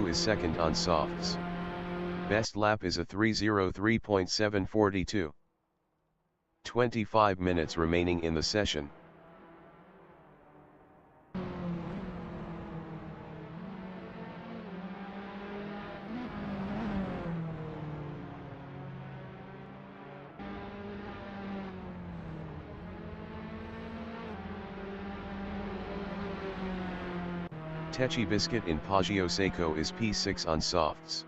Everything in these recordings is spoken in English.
is second on softs. Best lap is a 3:03.742. 25 minutes remaining in the session. Techi Biscuit in Poggio Seco is P6 on softs.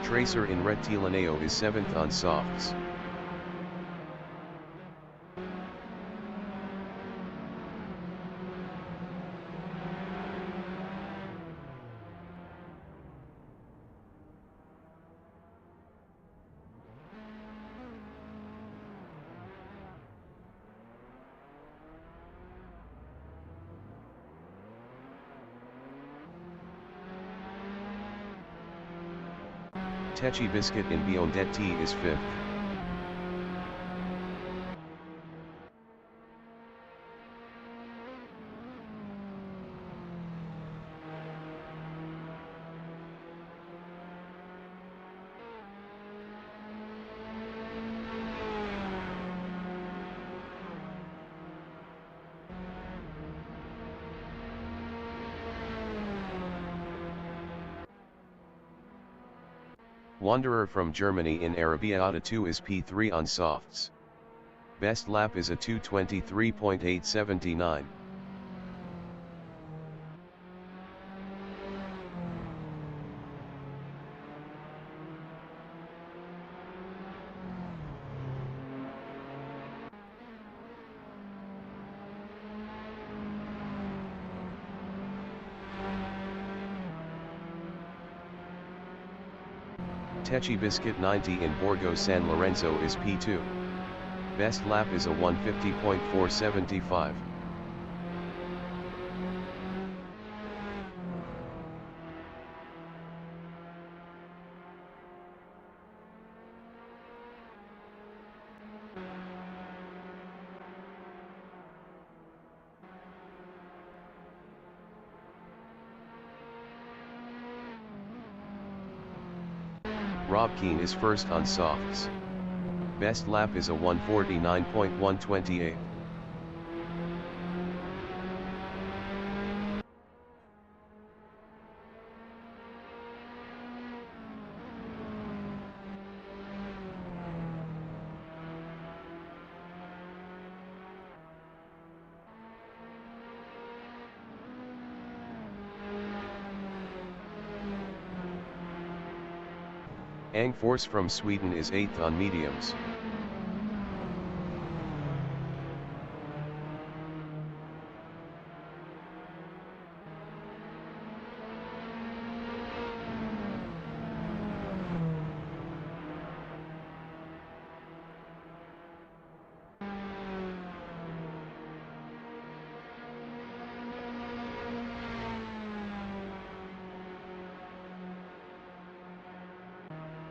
Tracer in Rettilineo is 7th on softs. Techi Biscuit in Biondetti is 5th. Wanderer from Germany in Arrabbiata 2 is P3 on softs. Best lap is a 2:23.879. Techi Biscuit 90 in Borgo San Lorenzo is P2. Best lap is a 1:50.475. Rob Keane is first on softs. Best lap is a 1:49.128. Ang Force from Sweden is 8th on mediums.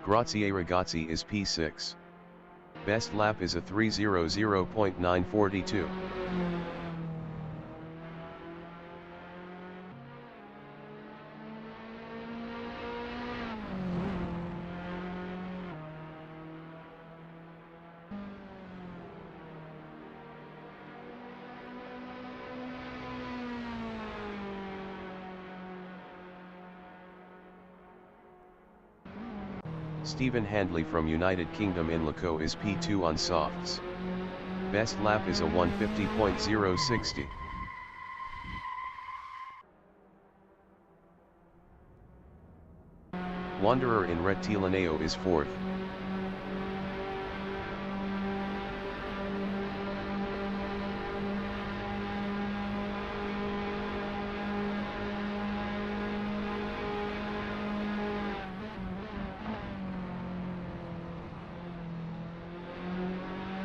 Grazie Ragazzi is P6. Best lap is a 3:00.942. Stephen Handley from United Kingdom in Lecco is P2 on softs. Best lap is a 1:50.060. Wanderer in Rettilineo is 4th.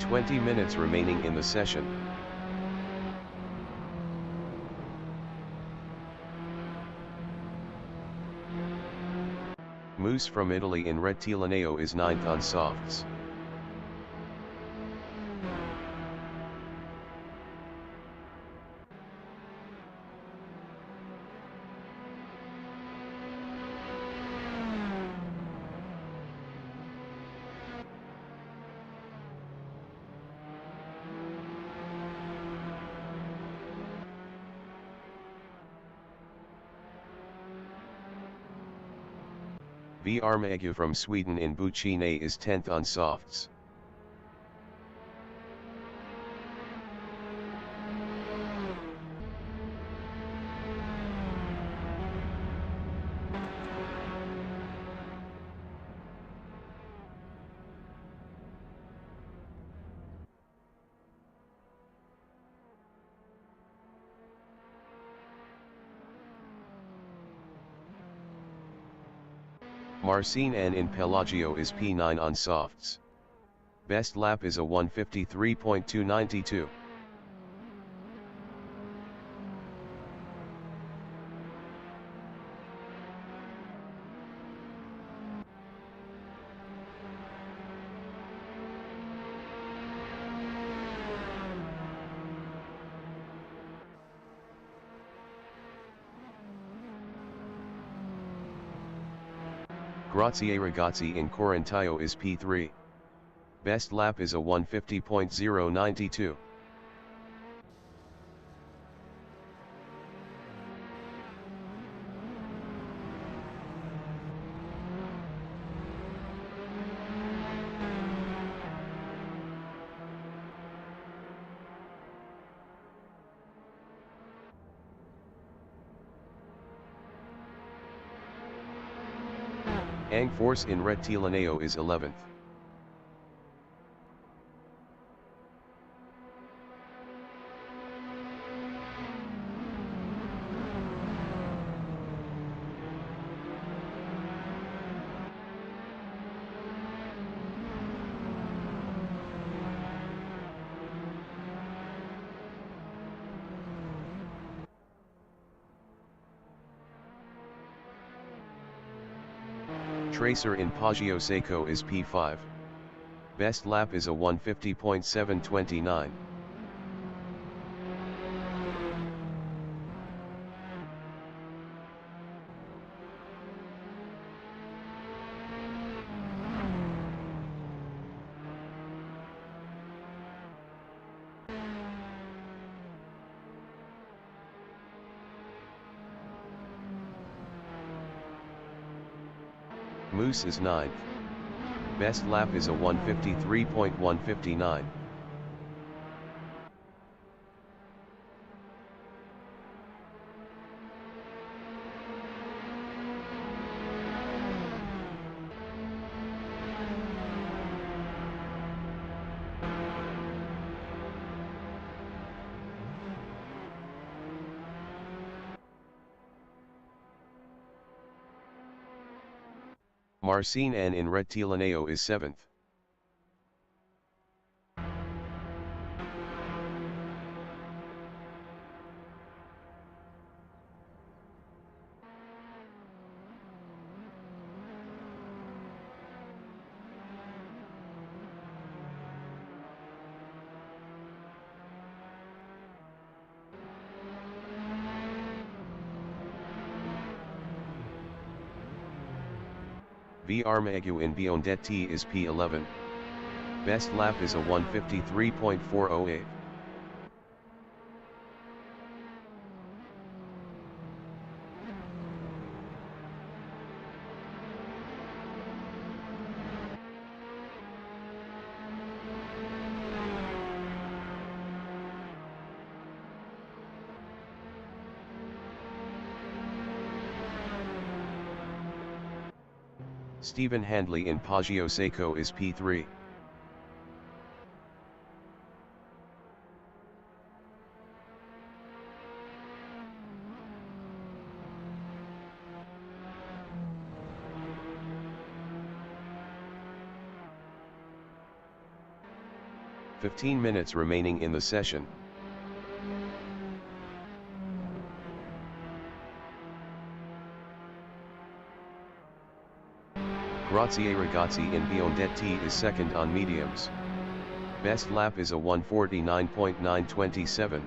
20 minutes remaining in the session. Moose from Italy in rettilineo is 9th on softs. Armagu from Sweden in Buccine is 10th on softs. Marcin N in Pelagio is P9 on softs. Best lap is a 1:53.292. Grazie ragazzi in Corintaio is P3. Best lap is a 1:50.092. Force in rettilineo is 11th. Tracer in Poggio Seco is P5. Best lap is a 1:50.729. Moose is 9th. Best lap is a 1:53.159. Marcin N in rettilineo is 7th. Armagu in Biondetti is P11. Best lap is a 1:53.408. Stephen Handley in Poggio Seco is P3. 15 minutes remaining in the session. Grazie ragazzi in Biondetti is second on mediums. Best lap is a 1:49.927.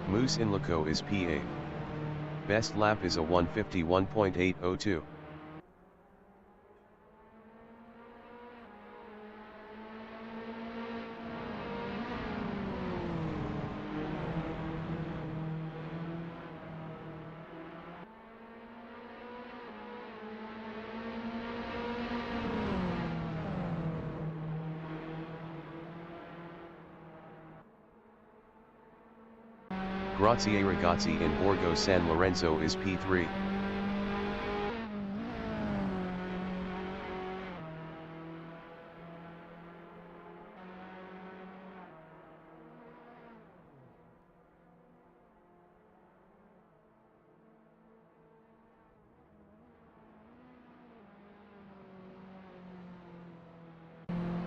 Moose in Lecco is P8. Best lap is a 1:51.802. Grazie ragazzi in Borgo San Lorenzo is P3.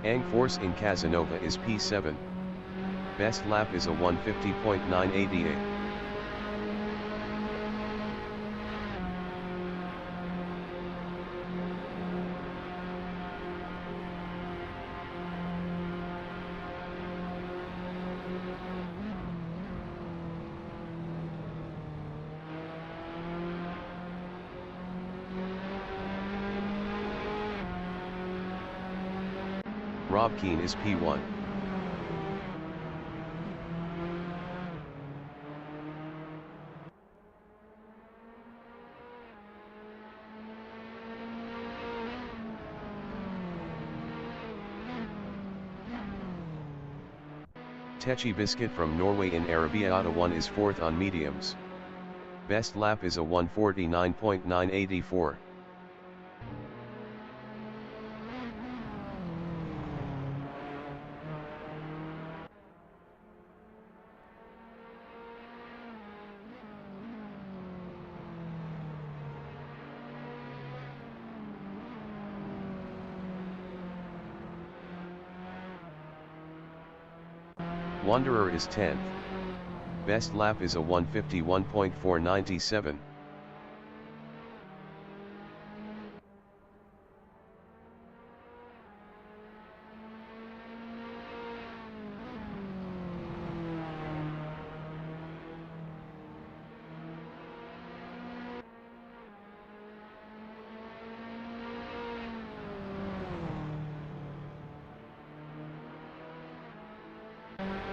Angforce in Casanova is P7. Best lap is a 1:50.988. Rob Keane is P1. Techi Biscuit from Norway in Arrabbiata 1 is fourth on mediums. Best lap is a 1:49.984. Wanderer is 10th. Best lap is a 1:51.497.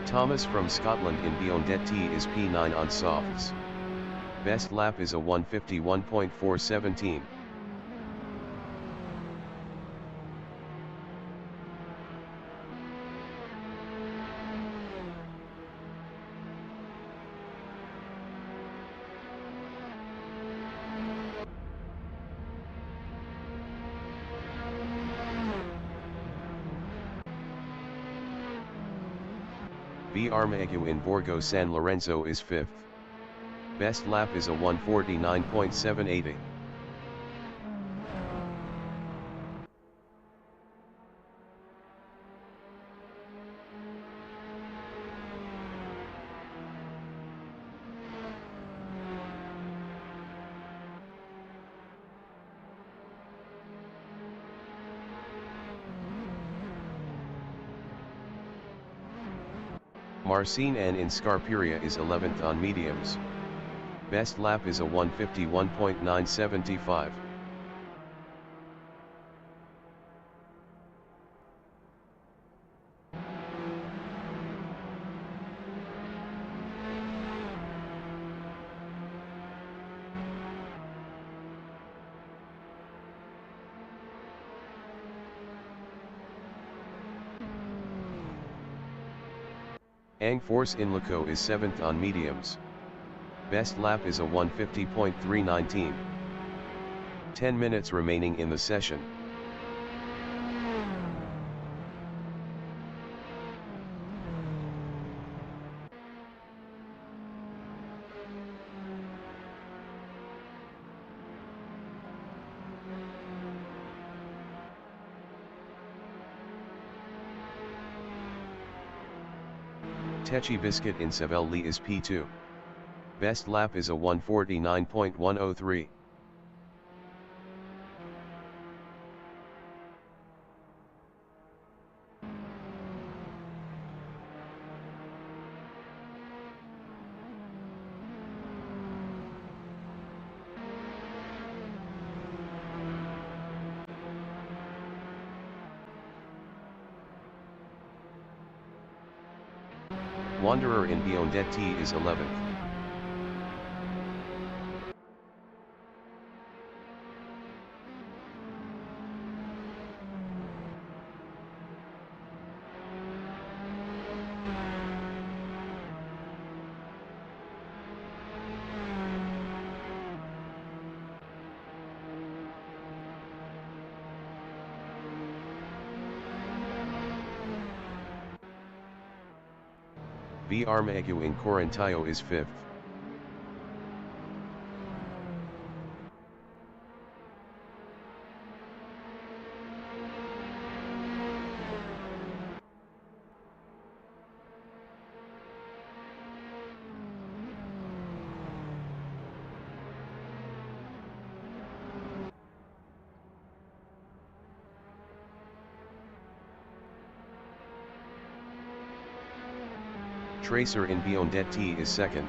Thomas from Scotland in Biondetti is P9 on softs. Best lap is a 1:51.417. V. Armagou in Borgo San Lorenzo is 5th. Best lap is a 1:49.780. Marcin N in Scarperia is 11th on mediums. Best lap is a 1:51.975. Angforce in Lecco is 7th on mediums. Best lap is a 1:50.319. 10 minutes remaining in the session. Techi Biscuit in Savelli is P2. Best lap is a 1:49.103. Wanderer in Biondetti is 11th. V. Armagu in Corintaio is 5th. Tracer in Biondetti is 2nd.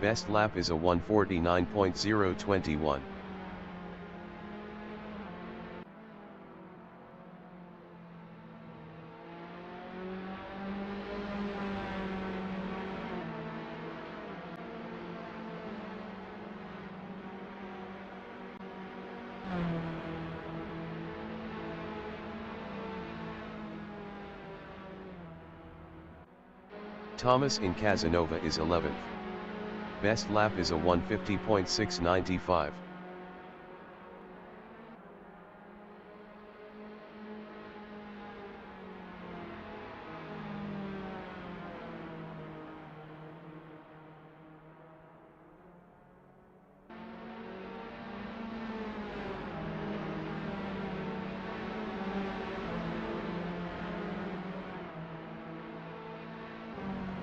Best lap is a 1:49.021. Thomas in Casanova is 11th. Best lap is a 1:50.695.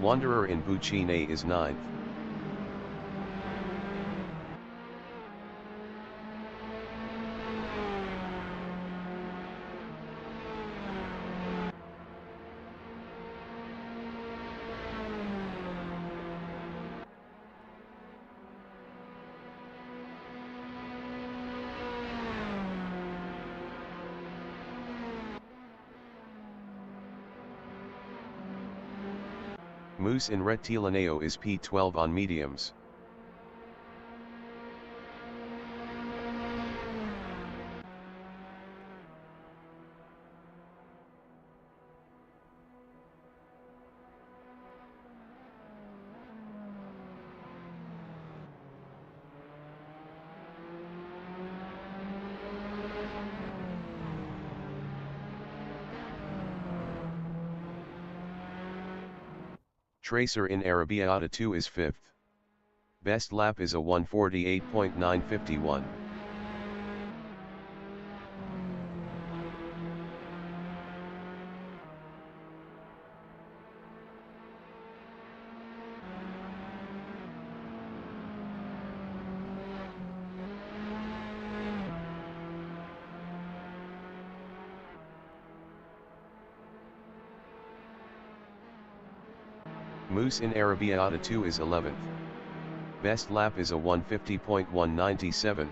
Wanderer in Buccine is 9th. Moose in Rettilineo is P12 on mediums. Tracer in Arrabbiata 2 is 5th. Best lap is a 1:48.951. Moose in Arrabbiata 2 is 11th. Best lap is a 1:50.197.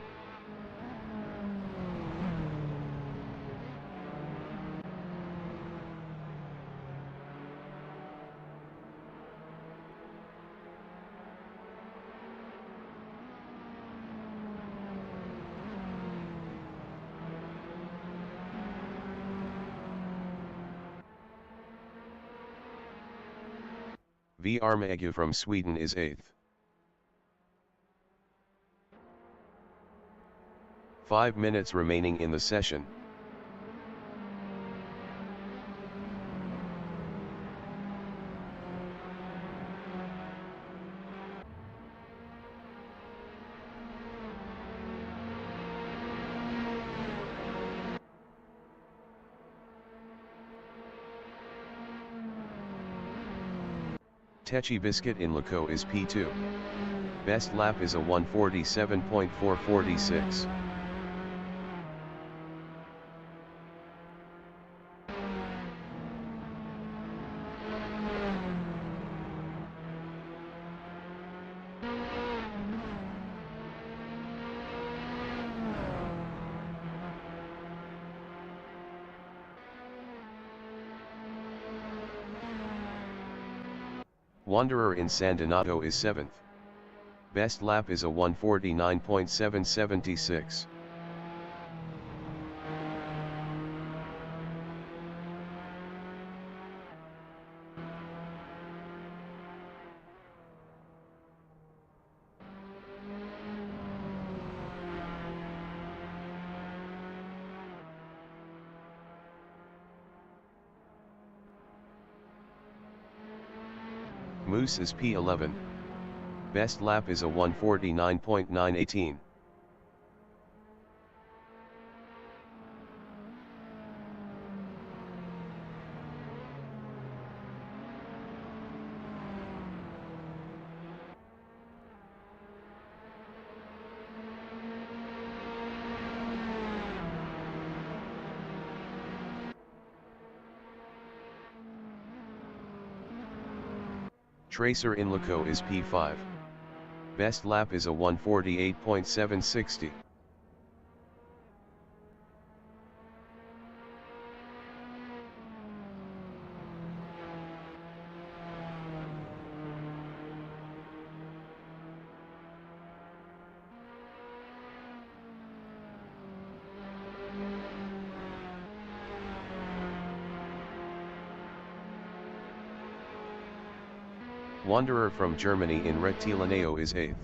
V. Armagu from Sweden is 8th. 5 minutes remaining in the session. Techi Biscuit in Loco is P2. Best lap is a 1:47.446. Wanderer in San Donato is 7th. Best lap is a 1:49.776. Moose is P11. Best lap is a 1:49.918. Tracer in Loco is P5. Best lap is a 1:48.760. Wanderer from Germany in Rectilineo is 8th.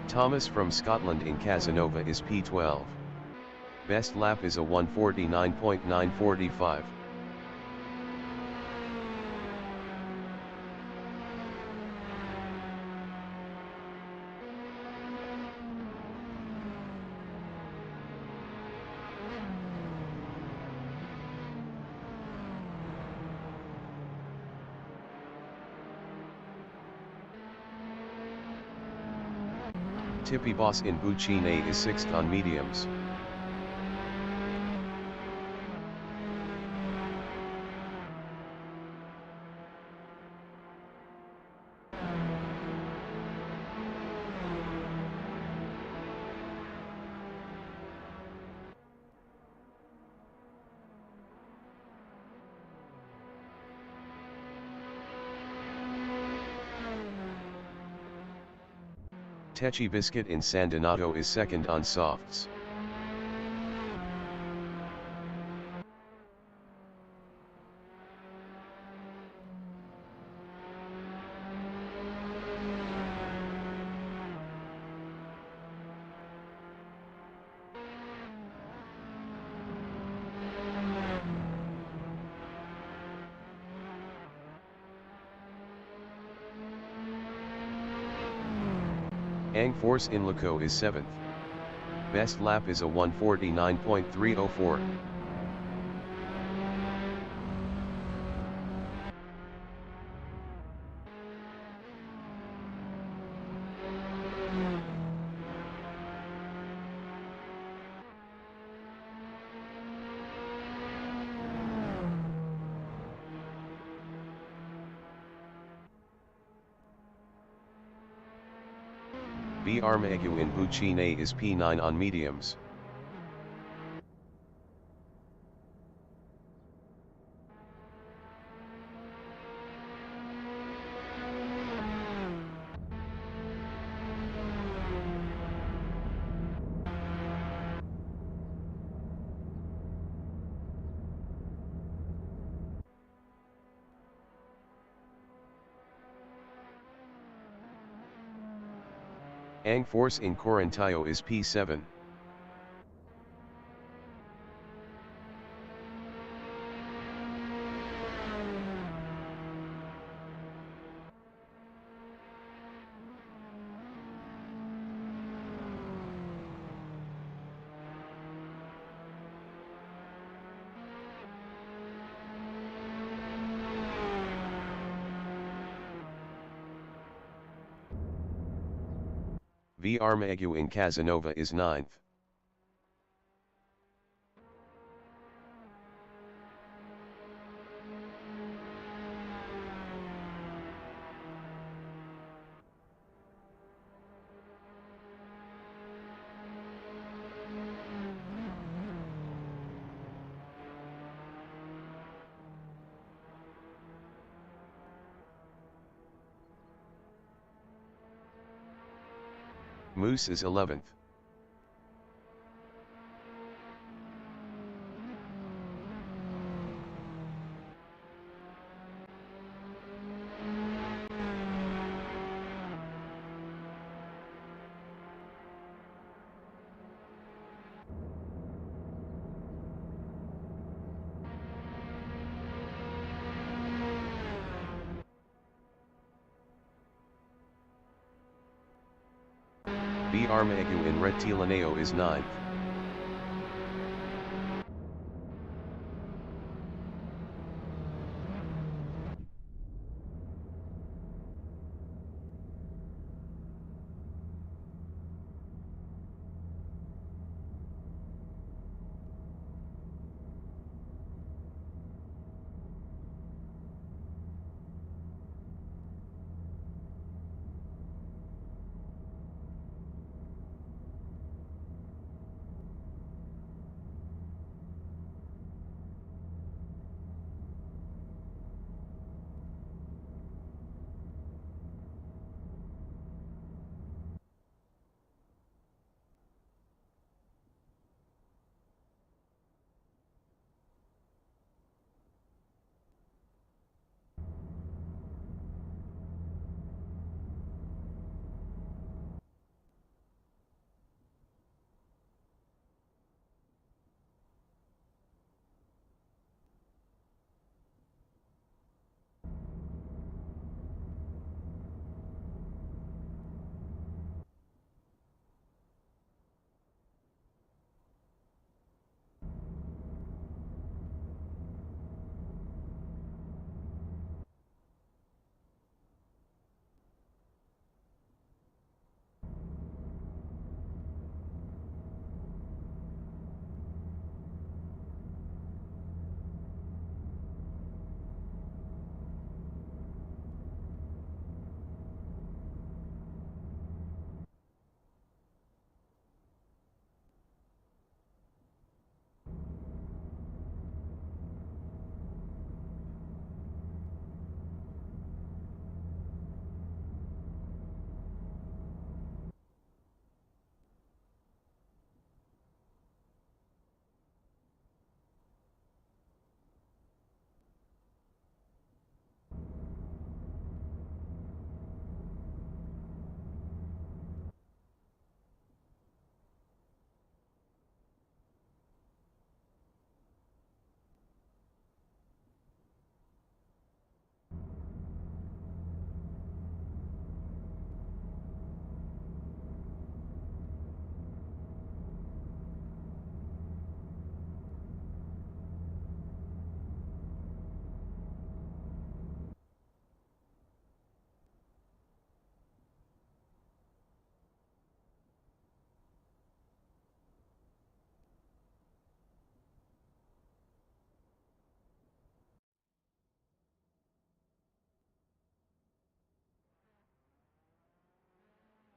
Thomas from Scotland in Casanova is P12. Best lap is a 1:49.945. Tippy Boss in Buccine is 6th on mediums. Techi Biscuit in San Donato is 2nd on softs. Ang Force in Loco is 7th. Best lap is a 1:49.304. B. Armegu in Buccine is P9 on mediums. Ang force in Corintayo is P7. V. Armagu in Casanova is 9th. Moose is 11th. B. Armagu in Retilaneo is 9th.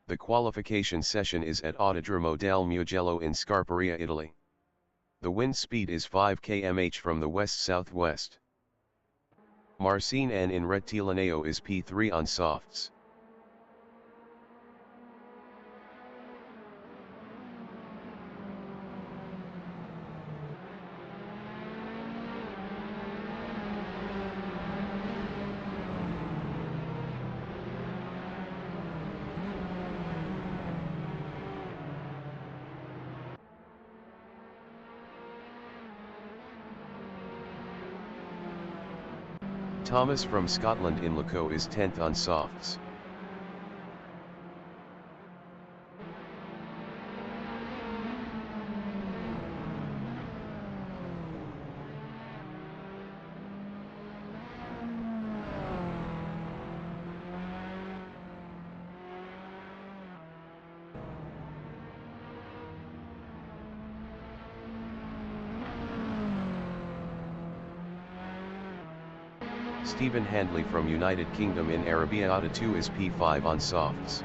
The qualification session is at Autodromo del Mugello in Scarperia, Italy. The wind speed is 5 km/h from the west-southwest. Marcin N in Retilaneo is P3 on softs. Thomas from Scotland in Loco is 10th on softs. Stephen Handley from United Kingdom in Arabiata 2 is P5 on softs.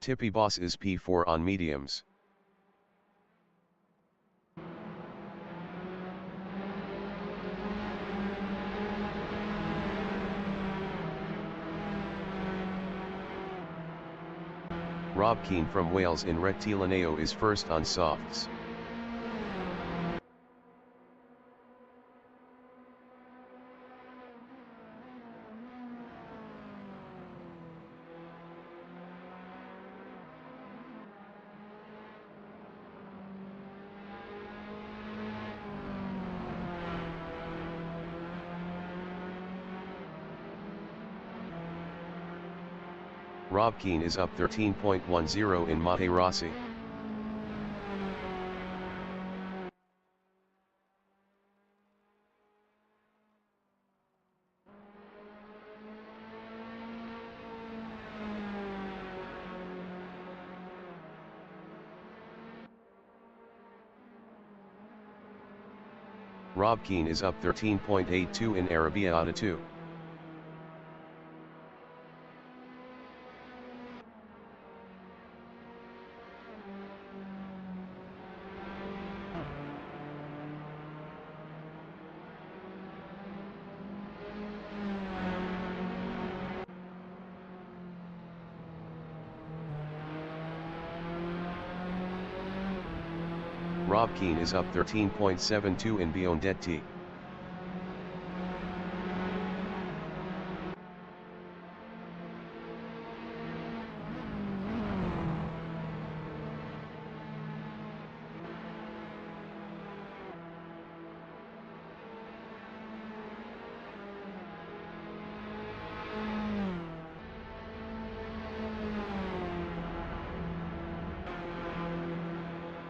Tippy Boss is P4 on mediums. Rob Keane from Wales in Rectilineo is first on softs. Rob Keane is up 13.10 in Materassi. Rob Keane is up 13.82 in Arabiata 2. Rob Keane is up 13.72 in Biondetti.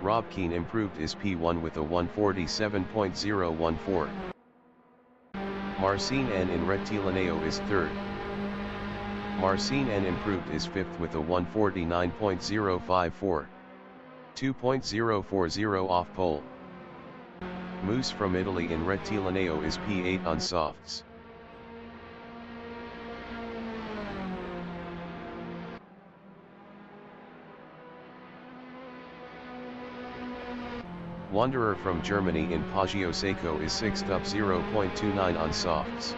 Rob Keane improved his P1 with a 147.014. Marcin N in Rectilineo is third. Marcin N improved his fifth with a 149.054. 2.040 off pole. Moose from Italy in Rectilineo is P8 on softs. Wanderer from Germany in Poggio Seco is 6th up 0.29 on softs.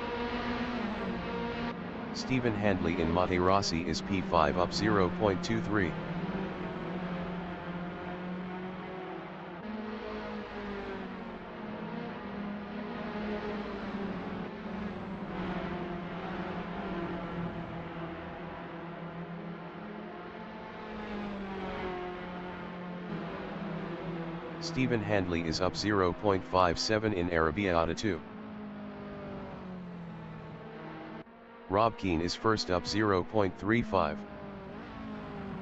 Stephen Handley in Materassi is P5 up 0.23. Stephen Handley is up 0.57 in Arabiata 2. Rob Keane is first up 0.35.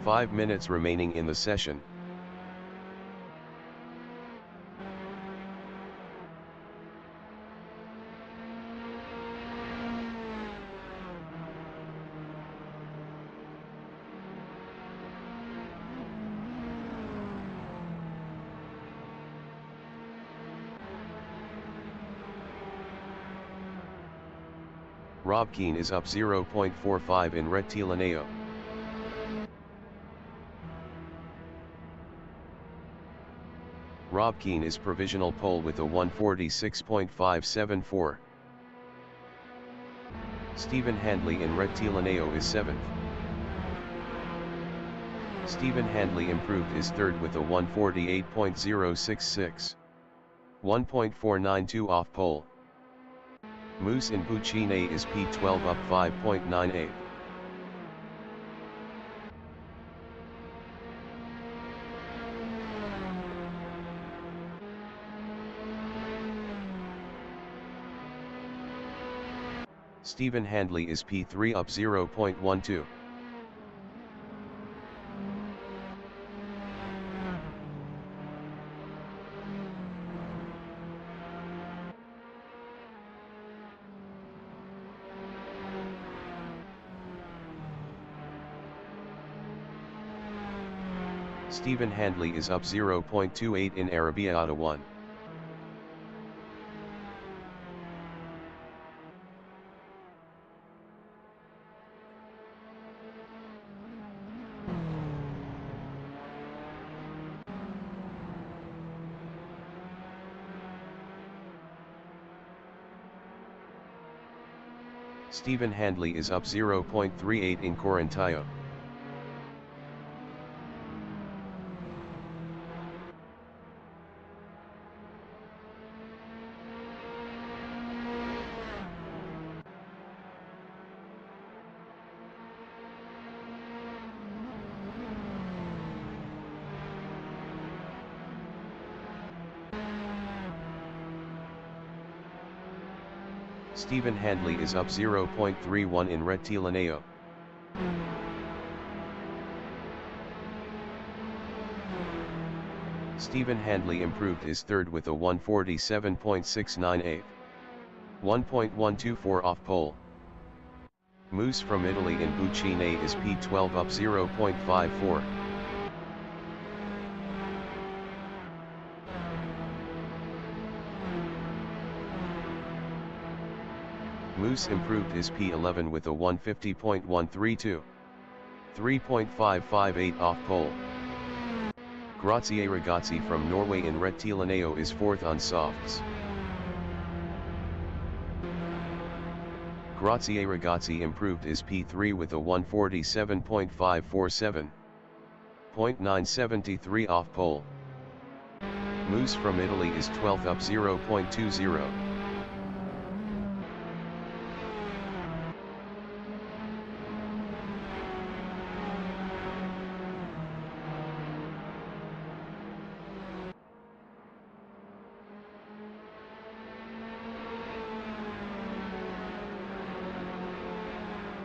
5 minutes remaining in the session. Rob Keane is up 0.45 in Rectilineo. Rob Keane is provisional pole with a 146.574. Stephen Handley in Rectilineo is 7th. Stephen Handley improved his third with a 148.066. 1.492 off pole. Moose in Buccine is P12 up 5.98. Stephen Handley is P3 up 0.12. Stephen Handley is up 0.28 in Arrabbiata 1. Stephen Handley is up 0.38 in Corintaio. Stephen Handley is up 0.31 in Rettilineo. Stephen Handley improved his third with a 147.698. 1.124 off pole. Moose from Italy in Buccine is P12 up 0.54. Moose improved his P11 with a 150.132. 3.558 off pole. Grazie Ragazzi from Norway in Rettilineo is fourth on softs. Grazie Ragazzi improved his P3 with a 147.547. 0.973 off pole. Moose from Italy is 12th up 0.20.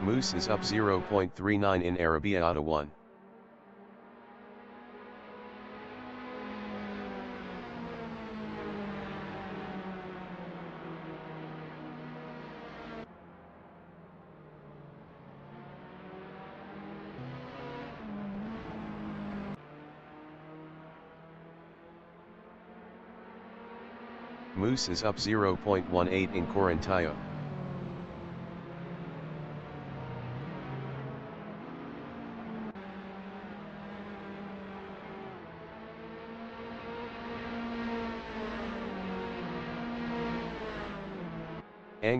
Moose is up 0.39 in Arrabbiata 1. Moose is up 0.18 in Corintaio.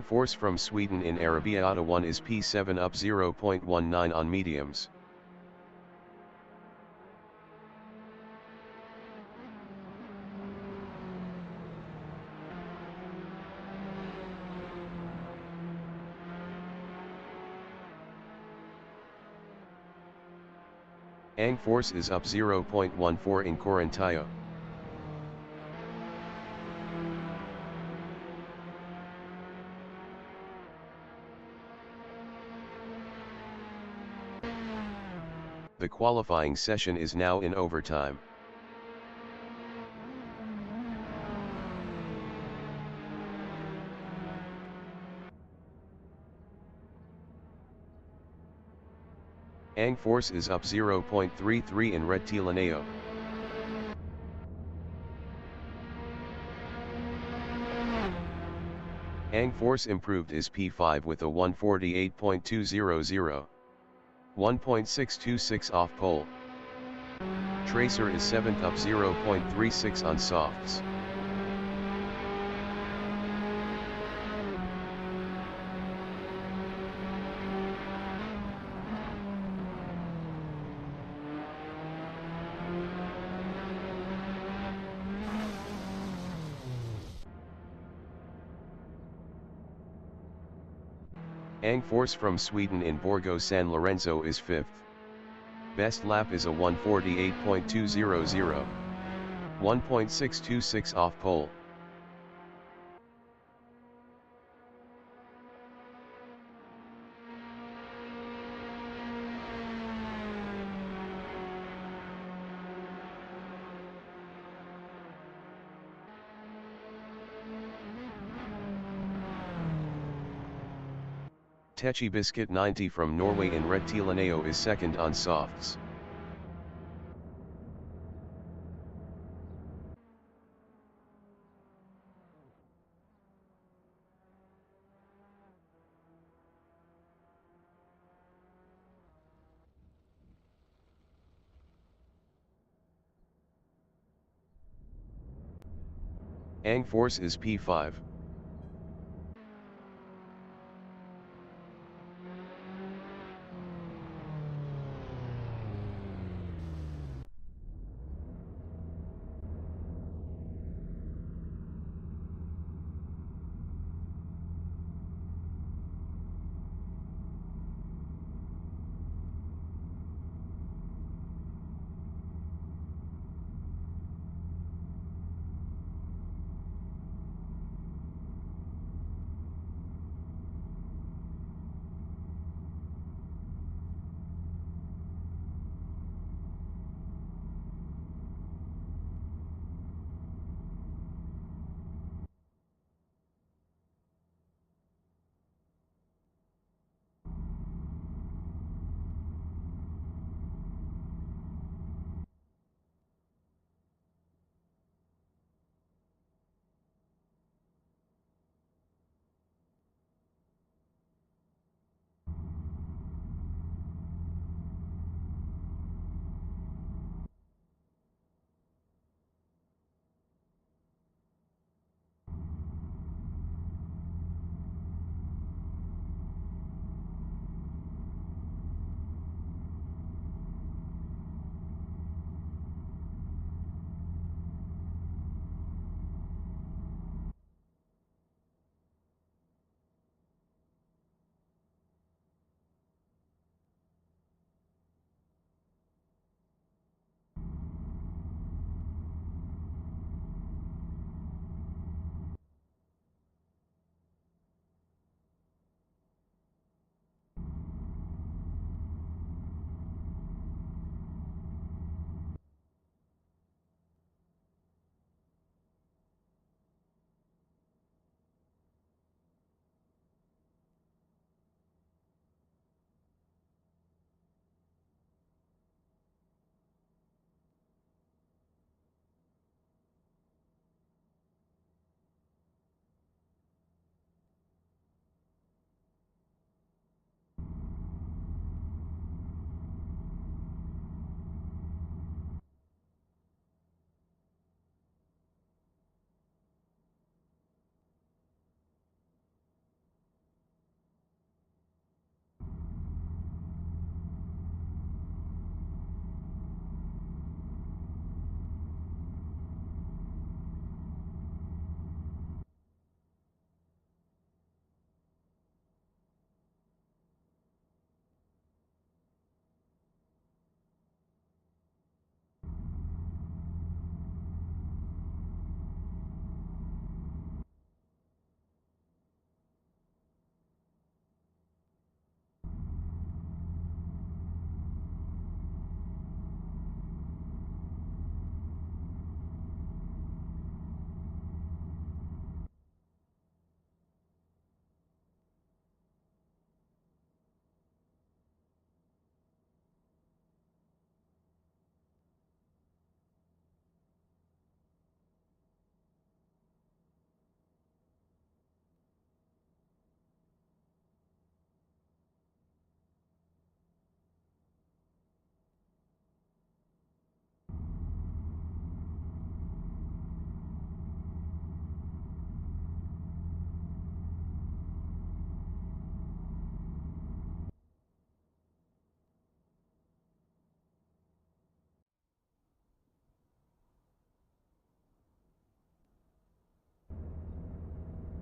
Force from Sweden in Arrabbiata 1 is P7 up 0.19 on mediums. Force is up 0.14 in Corintaio. The qualifying session is now in overtime. Force is up 0.33 in Rettilineo. Force improved his P5 with a 148.200. 1.626 off pole. Tracer is 7th up 0.36 on softs. Ang Force from Sweden in Borgo San Lorenzo is 5th. Best lap is a 1:48.200. 1.626 off pole. Techi Biscuit 90 from Norway in Rettilineo is 2nd on softs. Ang Force is P5.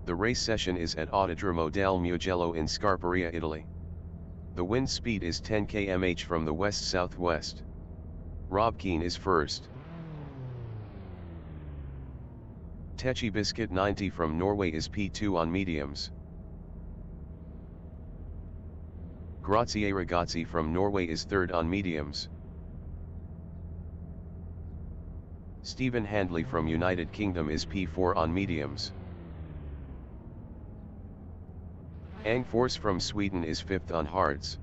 The race session is at Autodromo del Mugello in Scarperia, Italy. The wind speed is 10 km/h from the west-southwest. Rob Keane is first. Techi Biscuit 90 from Norway is P2 on mediums. Grazie Ragazzi from Norway is third on mediums. Stephen Handley from United Kingdom is P4 on mediums. Ang Force from Sweden is fifth on hards.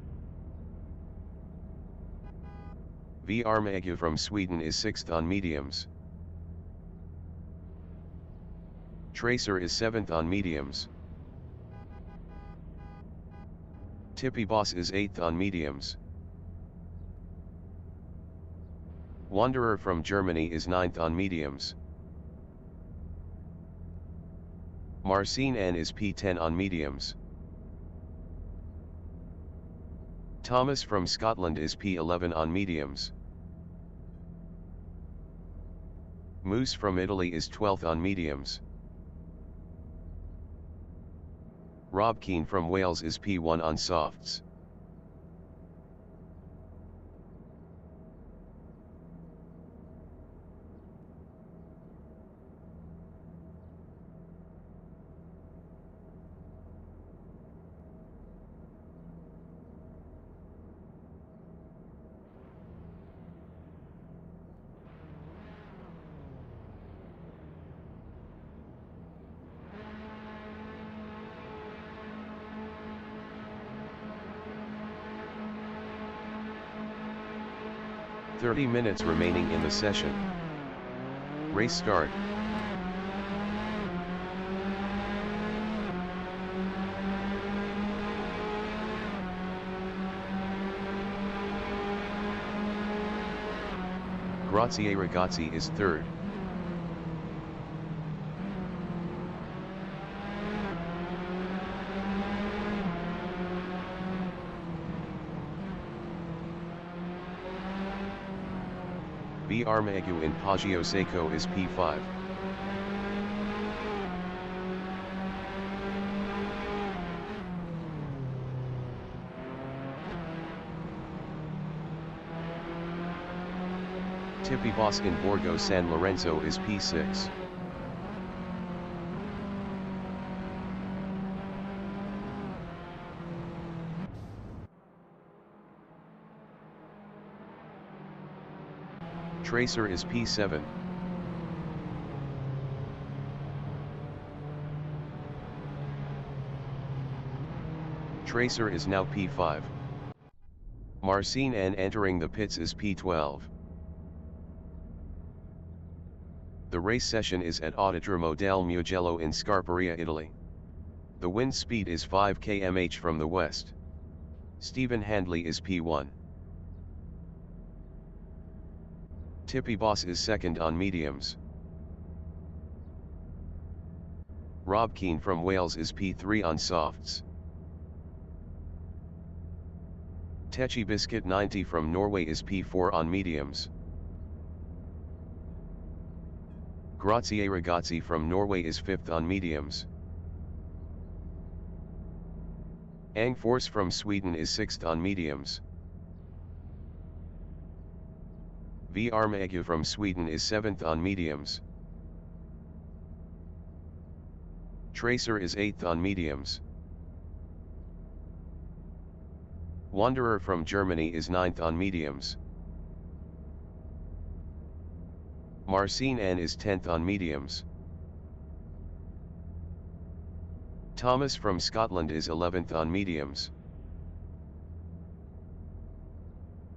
V. Armagu from Sweden is sixth on mediums. Tracer is seventh on mediums. Tippy Boss is eighth on mediums. Wanderer from Germany is ninth on mediums. Marcin N is P10 on mediums. Thomas from Scotland is P11 on mediums. Moose from Italy is 12th on mediums. Rob Keane from Wales is P1 on softs. "30 minutes remaining in the session. Race start." Grazie Ragazzi is third. V. Armagu in Poggio Seco is P5. Tippy Boss in Borgo San Lorenzo is P6. Tracer is P7. Tracer is now P5. Marcin N entering the pits is P12. The race session is at Autodromo del Mugello in Scarperia, Italy. The wind speed is 5 km/h from the west. Stephen Handley is P1. Tippy Boss is second on mediums. Rob Keane from Wales is P3 on softs. Techi Biscuit 90 from Norway is P4 on mediums. Grazie Ragazzi from Norway is fifth on mediums. Ang Force from Sweden is sixth on mediums. V. Armagu from Sweden is seventh on mediums. Tracer is eighth on mediums. Wanderer from Germany is ninth on mediums. Marcin N is 10th on mediums. Thomas from Scotland is 11th on mediums.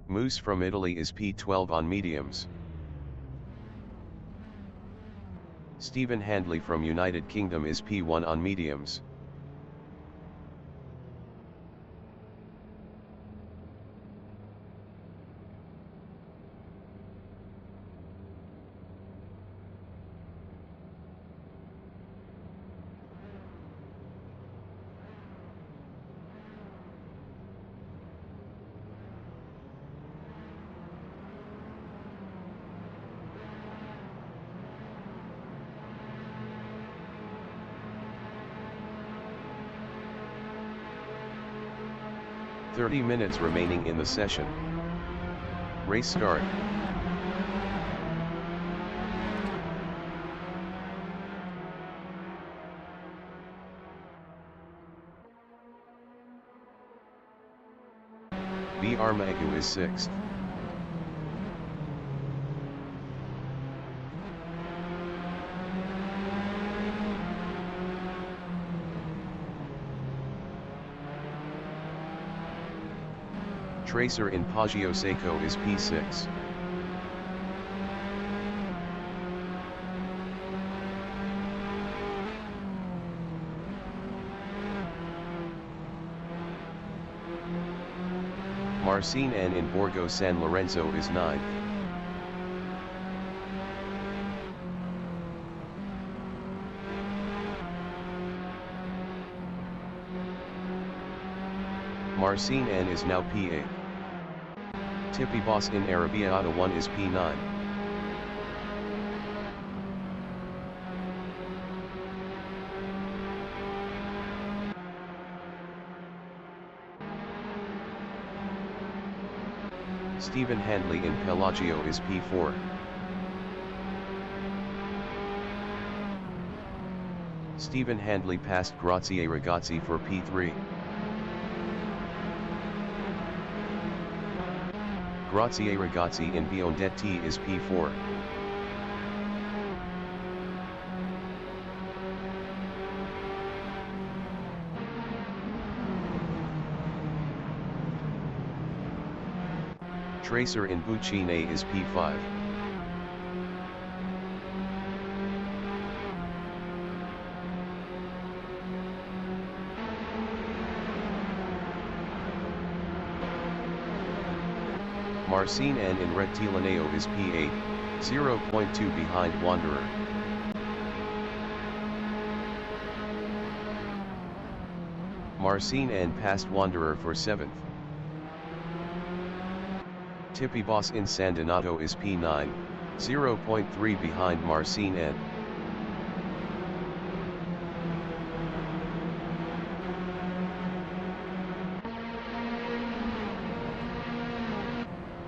Moose from Italy is P12 on mediums. Stephen Handley from United Kingdom is P1 on mediums. 30 minutes remaining in the session. Race start. B. Armagu is 6th. Tracer in Paggio Seco is P6. Marcin N in Borgo San Lorenzo is 9th. Marcin N is now P8. Tippy Boss in Arrabbiata 1 is P9. Stephen Handley in Pelagio is P4. Stephen Handley passed Grazie Ragazzi for P3. Grazie Ragazzi in Biondetti is P4. Tracer in Buccine is P5. Marcin N in Rettilineo is P8, 0.2 behind Wanderer. Marcin N passed Wanderer for 7th. Tippy Boss in San Donato is P9, 0.3 behind Marcin N.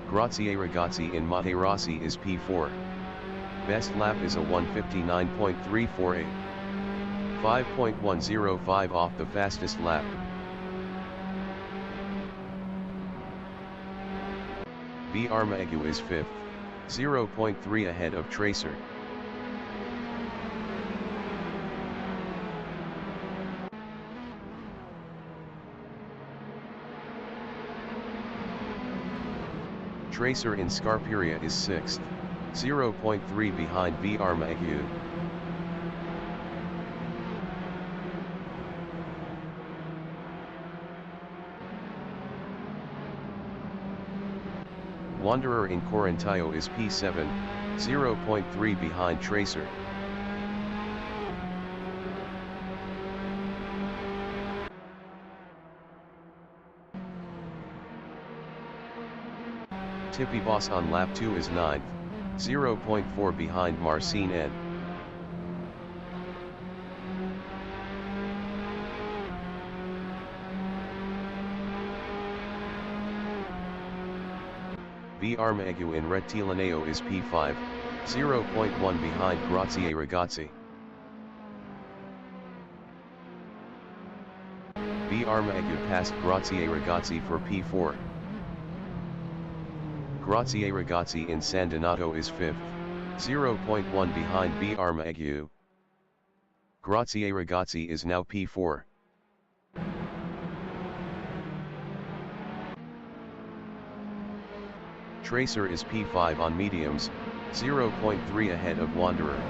Grazie Ragazzi in Materassi is P4. Best lap is a 1:59.348. 5.105 off the fastest lap. B. Armagu is 5th, 0.3 ahead of Tracer. Tracer in Scarperia is 6th, 0.3 behind B. Armagu. Wanderer in Corintaio is P7, 0.3 behind Tracer. Tippy Boss on lap 2 is 9th, 0.4 behind Marcin N. B. Armagu in Rettilineo is P5, 0.1 behind Grazie Ragazzi. B. Armagu passed Grazie Ragazzi for P4. Grazie Ragazzi in San Donato is 5th, 0.1 behind B. Armagu. Grazie Ragazzi is now P4. Tracer is P5 on mediums, 0.3 ahead of Wanderer.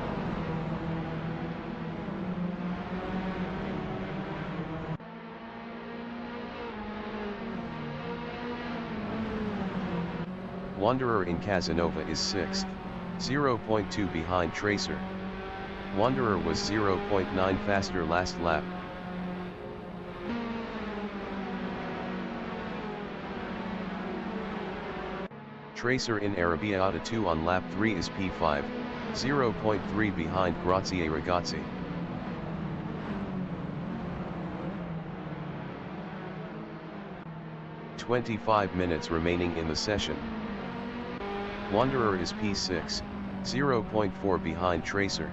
Wanderer in Casanova is 6th, 0.2 behind Tracer. Wanderer was 0.9 faster last lap. Tracer in Arrabbiata 2 on lap 3 is P5, 0.3 behind Grazie Ragazzi. 25 minutes remaining in the session. Wanderer is P6, 0.4 behind Tracer.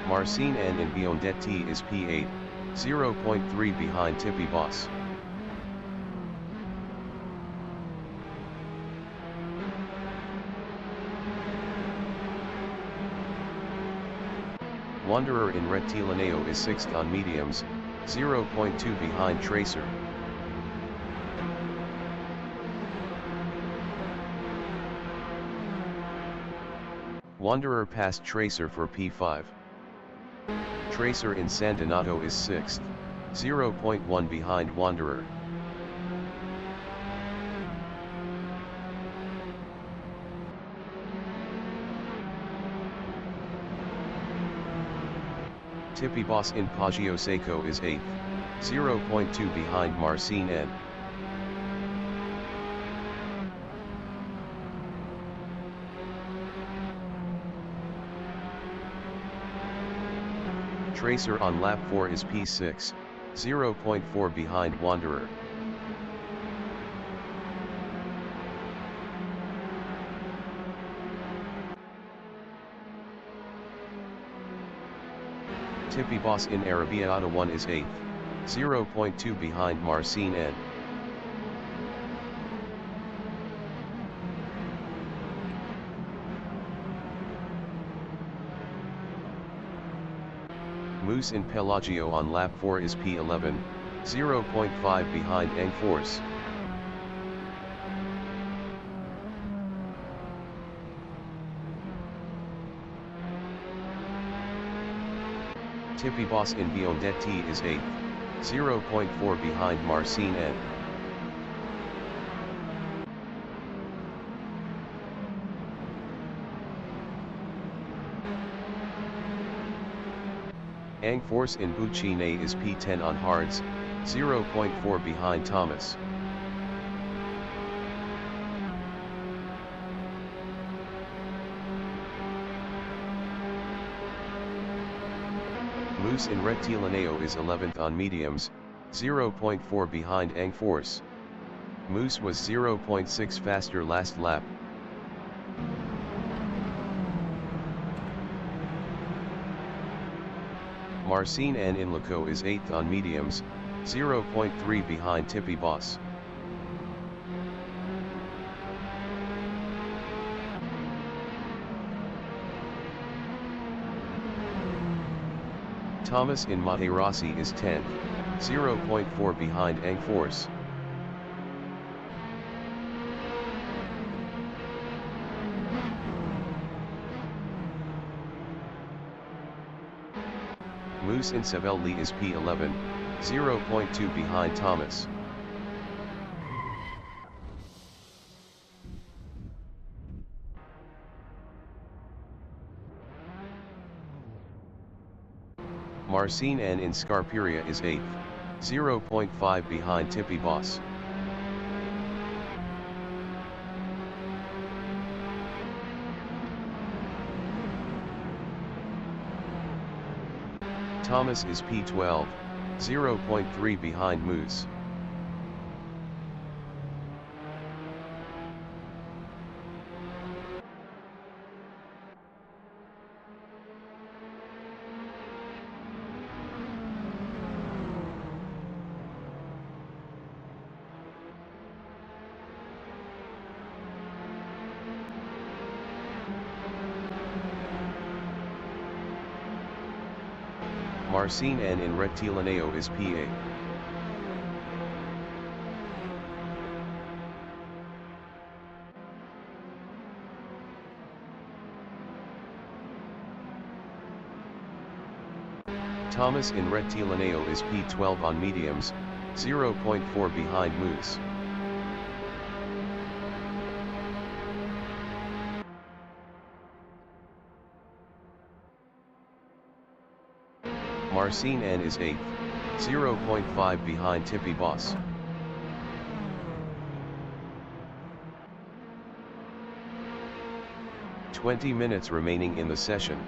Marcin and in Biondet is P8, 0.3 behind Tippy Boss. Wanderer in Rectilineo is 6th on mediums, 0.2 behind Tracer. Wanderer passed Tracer for P5. Tracer in San Donato is 6th, 0.1 behind Wanderer. Tippy Boss in Poggio Seco is 8th, 0.2 behind Marcin N. Tracer on lap 4 is P6, 0.4 behind Wanderer. Tippy Boss in Arrabbiata 1 is 8th, 0.2 behind Marcin N. Moose in Pelagio on lap 4 is P11, 0.5 behind Engforce. Tippy Boss in Biondet is 8th, 0.4 behind Marcin N. Engforce in Buccine is P10 on hards, 0.4 behind Thomas. Moose in Rectilineo is 11th on mediums, 0.4 behind Engforce. Moose was 0.6 faster last lap. Marcin N in Laco is 8th on mediums, 0.3 behind Tippy Boss. Thomas in Materassi is 10th, 0.4 behind Engforce. Moose in Savelli is P11, 0.2 behind Thomas. Marcin N in Scarperia is 8th, 0.5 behind Tippy Boss. Thomas is P12, 0.3 behind Moose. Marcin N in Rectilineo is P8. Thomas in Rectilineo is P12 on mediums, 0.4 behind Moose. Marcin N is 8th, 0.5 behind Tippy Boss. 20 minutes remaining in the session.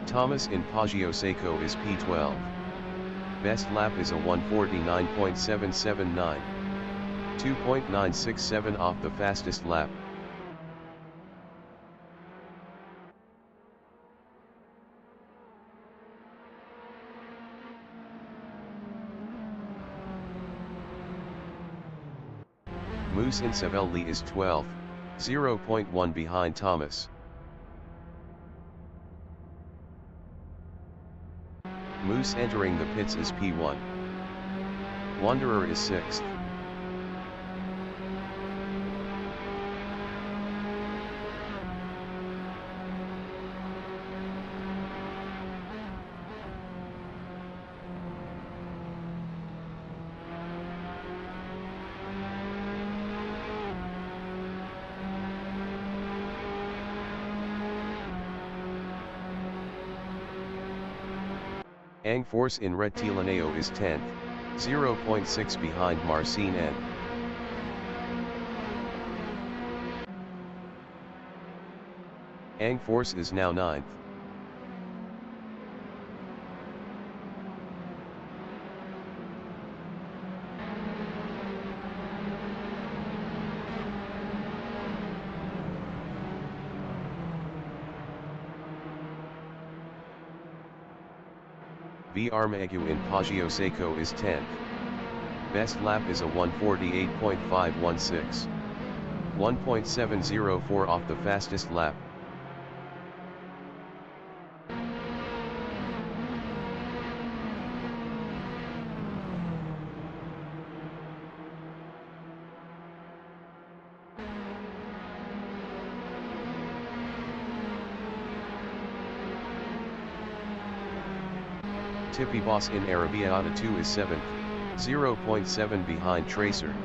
Thomas in Poggio Seco is P12. Best lap is a 1:49.779. 2.967 off the fastest lap. Moose in Savelli is 12th, 0.1 behind Thomas. Moose entering the pits is P1. Wanderer is 6th. Angforce in Rettilineo is 10th, 0.6 behind Marcin N. Angforce is now 9th. Armagou in Poggio Seco is 10th. Best lap is a 1:48.516. 1.704 off the fastest lap. Tippy Boss in Arrabbiata 2 is 7th, 0.7 behind Tracer.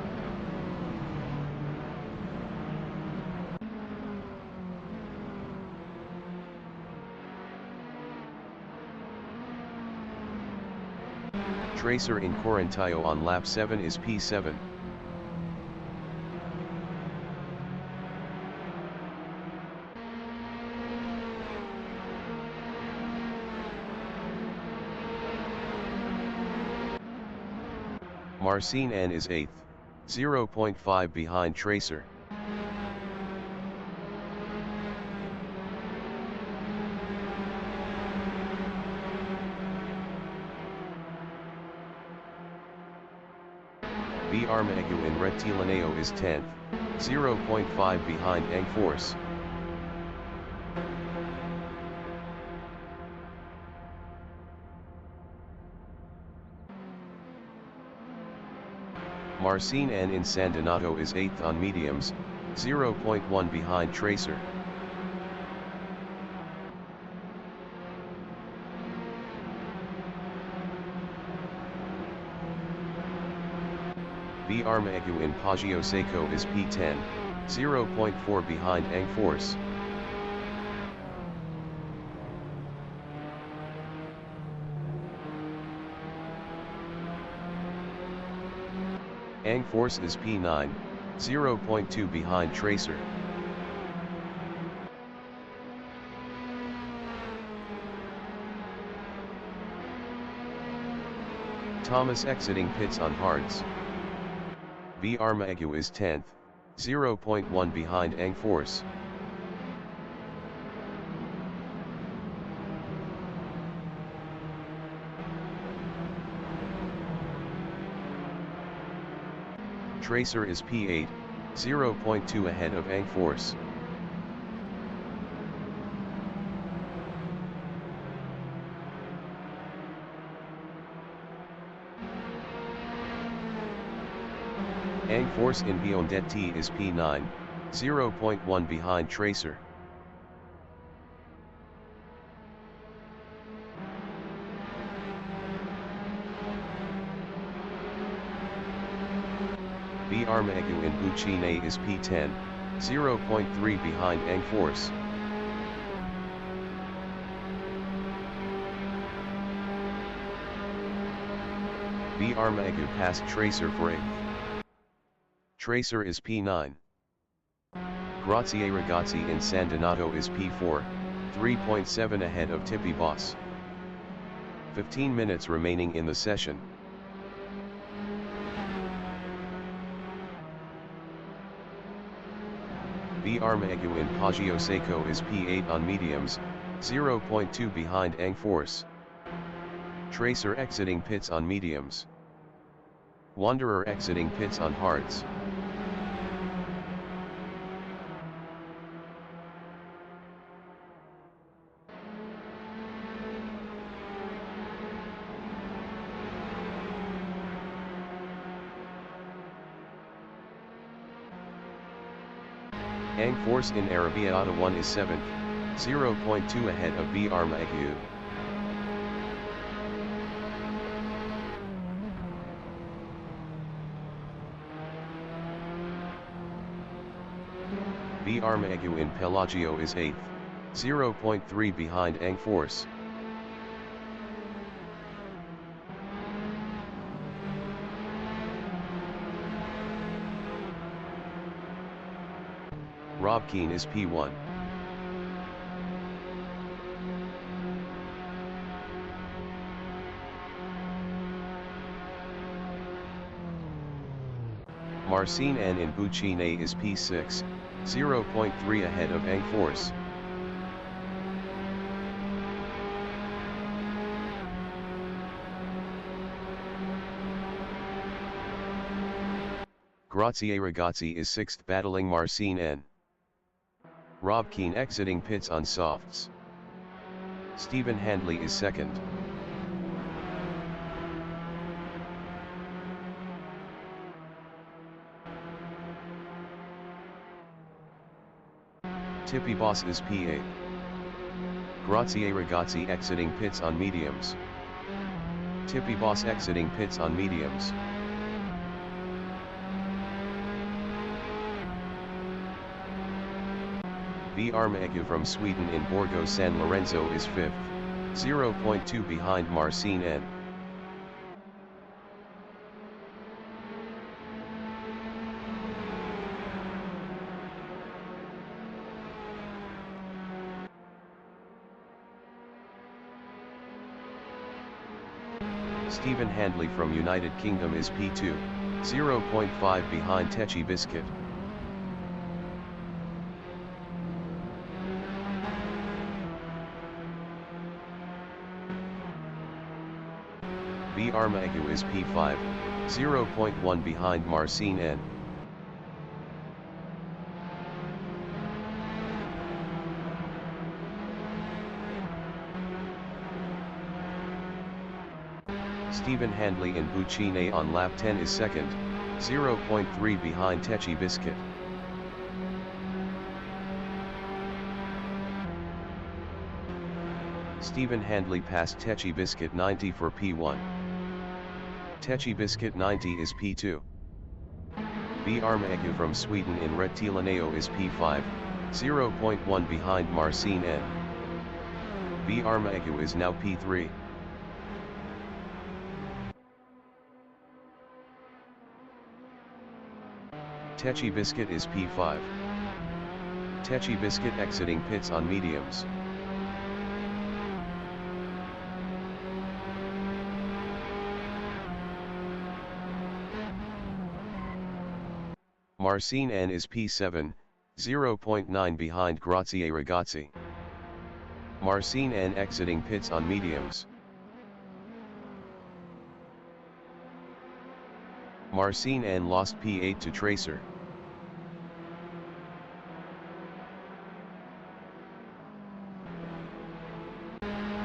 Tracer in Corintaio on lap 7 is P7. Marcin N is 8th, 0.5 behind Tracer. Armagou in Rettilineo is 10th, 0.5 behind Angforce. Marcin N in San Donato is 8th on mediums, 0.1 behind Tracer. Armagou in Poggio Seco is P10, 0.4 behind Angforce. Angforce is P9, 0.2 behind Tracer. Thomas exiting pits on hards. Armagou is 10th, 0.1 behind Angforce. Tracer is P8, 0.2 ahead of Angforce. Angforce in Biondetti is P9, 0.1 behind Tracer. Armagou in Bucine is P10, 0.3 behind Angforce. Armagou passed Tracer for 8th. Tracer is P9. Grazie Ragazzi in San Donato is P4, 3.7 ahead of Tipi Boss. 15 minutes remaining in the session. B. Armegu in Poggio Seco is P8 on mediums, 0.2 behind Ang Force. Tracer exiting pits on mediums. Wanderer exiting pits on hards. Ang Force in Arrabbiata 1 is 7th, 0.2 ahead of B. Armegu. B. Armegu in Pelagio is 8th, 0.3 behind Ang Force. Rob Keane is P1. Marcin N in Buccine is P6, 0.3 ahead of Ang Force. Grazie Ragazzi is 6th battling Marcin N. Rob Keane exiting pits on softs. Stephen Handley is 2nd. Tipi Boss is P8. Grazie Ragazzi exiting pits on mediums. Tipi Boss exiting pits on mediums. B. Armegu from Sweden in Borgo San Lorenzo is 5th, 0.2 behind Marcin N. Stephen Handley from United Kingdom is P2, 0.5 behind Techi Biscuit. B. Armegu is P5, 0.1 behind Marcin N. Stephen Handley in Buccine on lap 10 is 2nd, 0.3 behind Techi Biscuit. Stephen Handley passed Techi Biscuit 90 for P1. Techi Biscuit 90 is P2. B. Armegu from Sweden in Rettilineo is P5, 0.1 behind Marcin N. B. Armegu is now P3. Techi Biscuit is P5. Techi Biscuit exiting pits on mediums. Marcin N is P7, 0.9 behind Grazie Ragazzi. Marcin N exiting pits on mediums. Marcin N lost P8 to Tracer.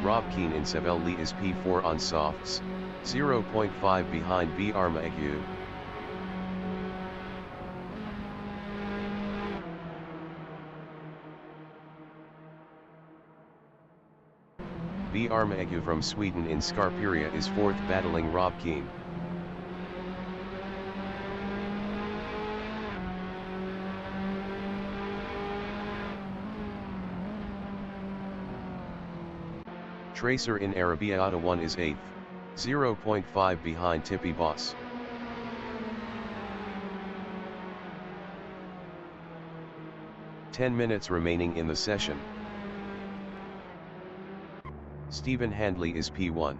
Rob Keane in Savelli is P4 on softs, 0.5 behind B. Armegu. B. Armegu from Sweden in Scarperia is 4th battling Rob Keane. Tracer in Arrabbiata 1 is 8th, 0.5 behind Tipi Boss. 10 minutes remaining in the session. Stephen Handley is P1.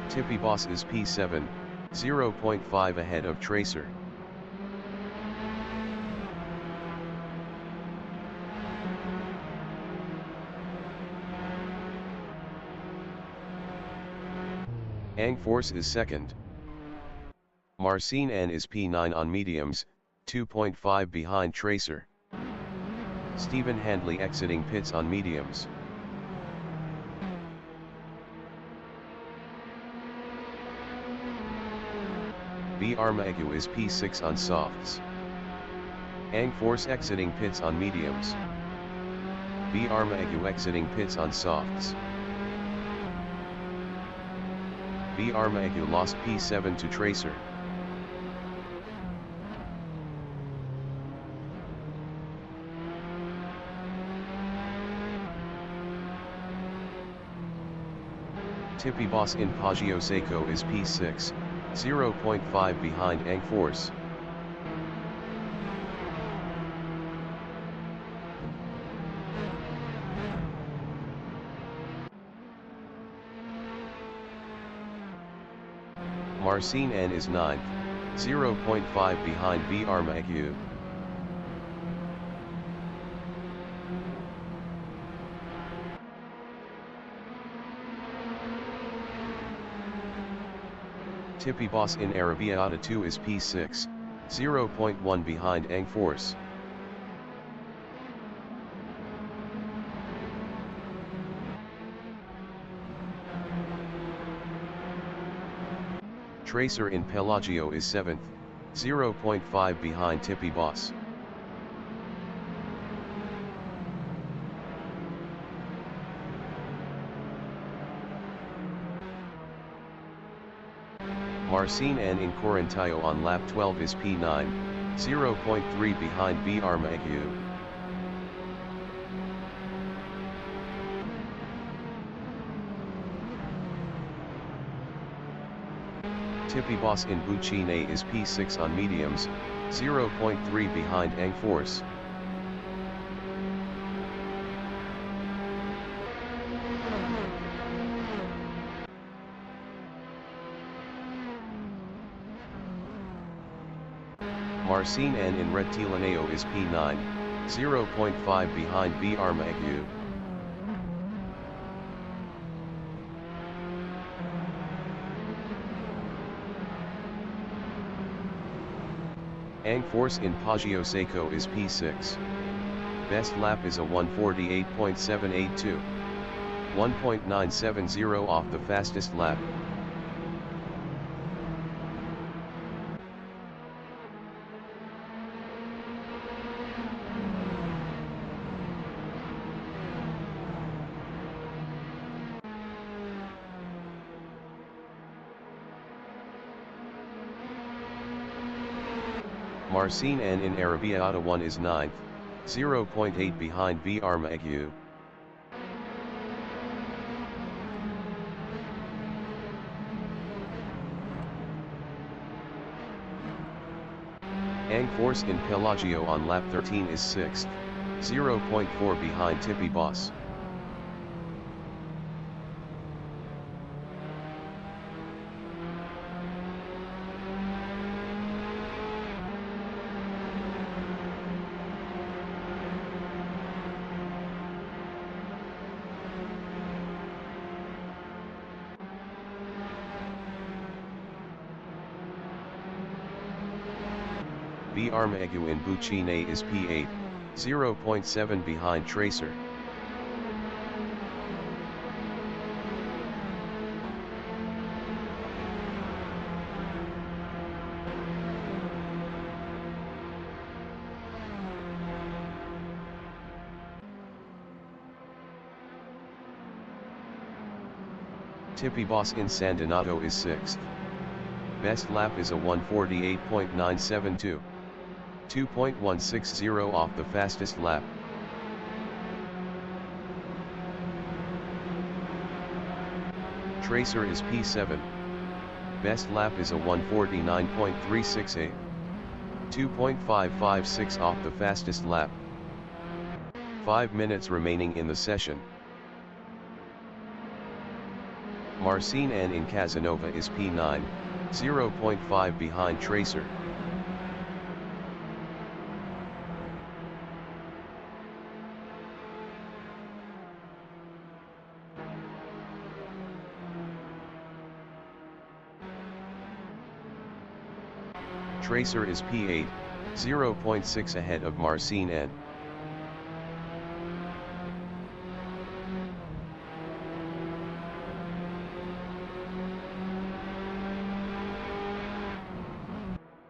Tippy Boss is P7, 0.5 ahead of Tracer. Ang Force is second. Marcin N is P9 on mediums, 2.5 behind Tracer. Stephen Handley exiting pits on mediums. B. Armagu is P6 on softs. Ang Force exiting pits on mediums. B. Armagu exiting pits on softs. B. Armagu lost P7 to Tracer. Tippy Boss in Paggio Seco is P6, 0.5 behind Ang Force. Marcin N is 9th, 0.5 behind B. Armagu. Tippy Boss in Arrabbiata 2 is P6, 0.1 behind Ang Force. Tracer in Pelagio is 7th, 0.5 behind Tippy Boss. Marcin N in Corintaio on lap 12 is P9, 0.3 behind B. Armagu. Tippy Boss in Bucine is P6 on mediums, 0.3 behind Ang Force. Marcin N in Rettilineo is P9, 0.5 behind B. Armagu. Ang Force in Paggio Seco is P6. Best lap is a 1:48.782. 1.970 off the fastest lap. Marcin N in Arrabbiata 1 is 9th, 0.8 behind B. Armagu. Ang Force in Pelagio on lap 13 is 6th, 0.4 behind Tippy Boss. B. Armagu in Bucine is P8, 0.7 behind Tracer. Tippy Boss in San Donato is 6th. Best lap is a 1:48.972. 2.160 off the fastest lap. Tracer is P7. Best lap is a 1:49.368. 2.556 off the fastest lap. 5 minutes remaining in the session. Marcin N in Casanova is P9, 0.5 behind Tracer. Tracer is P8, 0.6 ahead of Marcin N.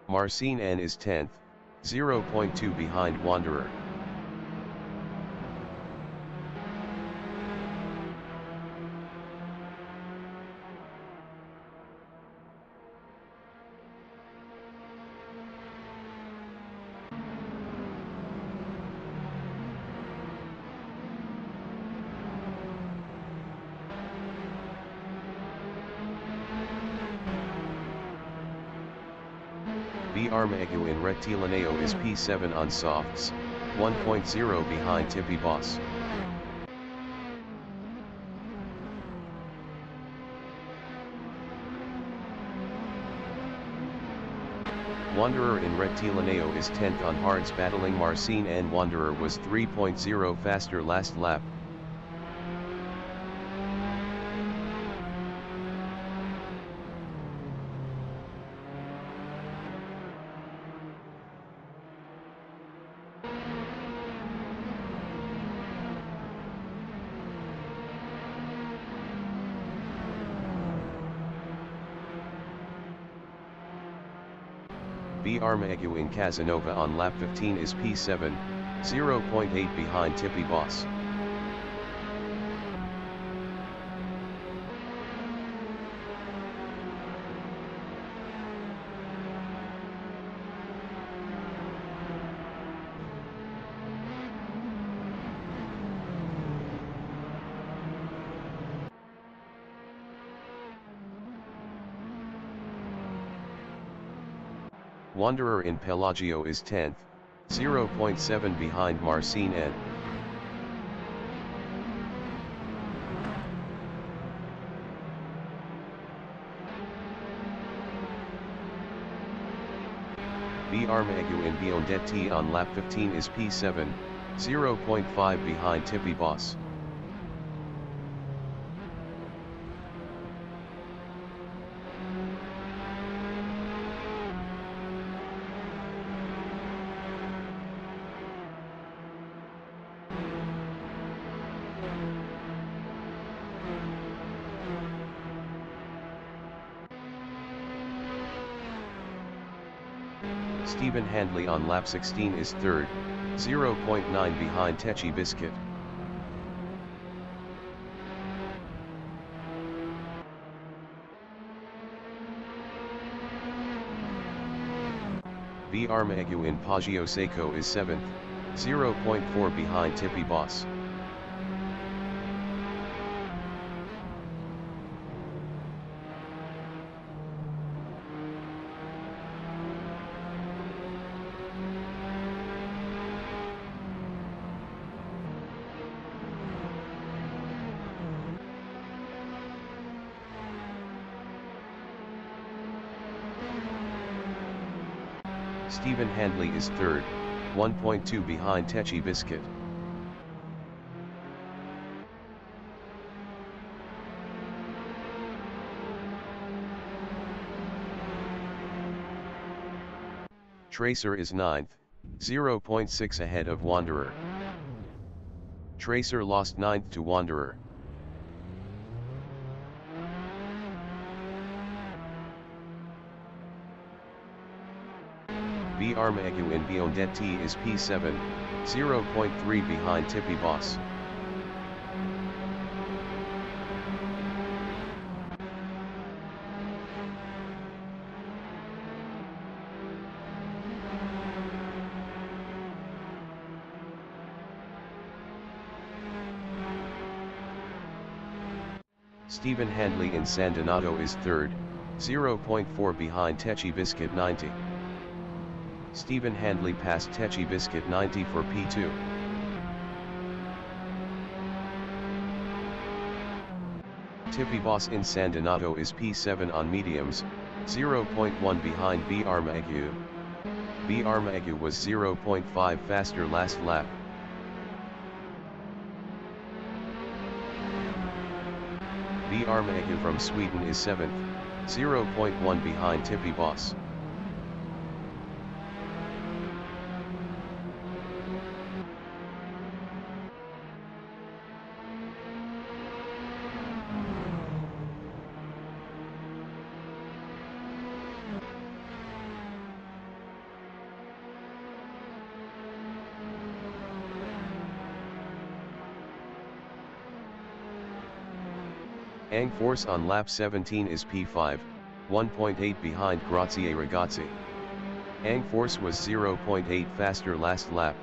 Marcin N is 10th, 0.2 behind Wanderer. Armegu in Rectilineo is P7 on softs, 1.0 behind Tippy Boss. Wanderer in Rectilineo is 10th on hards battling Marcin and Wanderer was 3.0 faster last lap. Armegu in Casanova on lap 15 is P7, 0.8 behind Tippy Boss. Wanderer in Pelagio is 10th, 0.7 behind Marcin N. Armegu in Biondetti on lap 15 is P7, 0.5 behind Tippy Boss. Stephen Handley on lap 16 is 3rd, 0.9 behind Techi Biscuit. Armegu in Poggio Seco is 7th, 0.4 behind Tippy Boss. Stephen Handley is 3rd, 1.2 behind Techi Biscuit. Tracer is 9th, 0.6 ahead of Wanderer. Tracer lost 9th to Wanderer. Armegu in Biondetti is P7, 0.3 behind Tippy Boss. Stephen Handley in San Donato is 3rd, 0.4 behind Techi Biscuit 90. Stephen Handley passed Techi Biscuit 90 for P2. Tippy Boss in San Donato is P7 on mediums, 0.1 behind B Armagu. B Armagu was 0.5 faster last lap. B Armagu from Sweden is 7th, 0.1 behind Tippy Boss. Ang Force on lap 17 is P5, 1.8 behind Grazie Ragazzi. Ang Force was 0.8 faster last lap.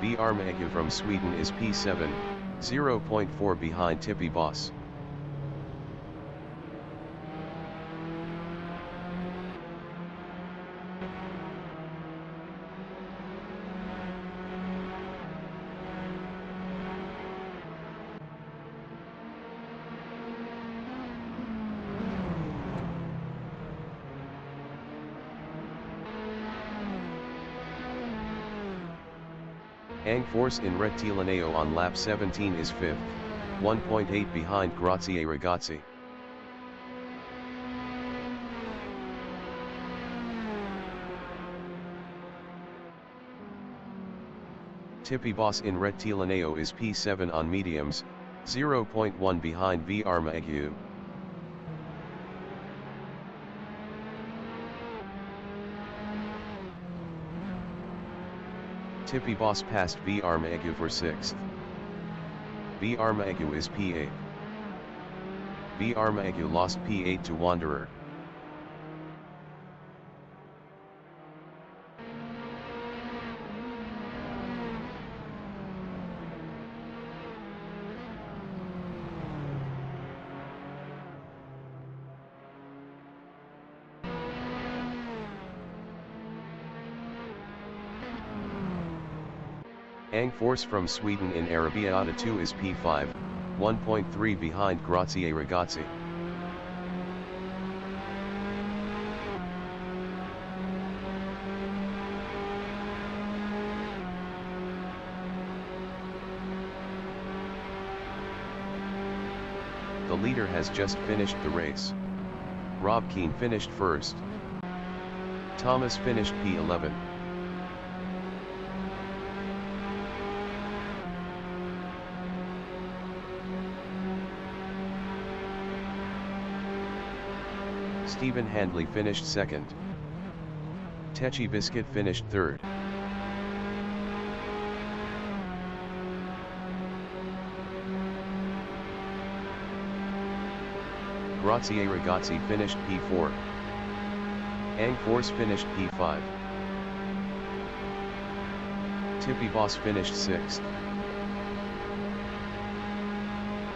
B Armagu from Sweden is P7, 0.4 behind Tippy Boss. Ang Force in Rettilineo on lap 17 is 5th, 1.8 behind Grazie Ragazzi. Tippy Boss in Rettilineo is P7 on mediums, 0.1 behind V Armagu. Tippy Boss passed V Armagu for 6th. V Armagu is P8. V Armagu lost P8 to Wanderer. Ang Force from Sweden in Arrabbiata 2 is P5, 1.3 behind Grazie Ragazzi. The leader has just finished the race. Rob Keane finished first. Thomas finished P11. Stephen Handley finished second. Techi Biscuit finished third. Grazie Ragazzi finished P4. Ang Force finished P5. Tippy Boss finished 6th.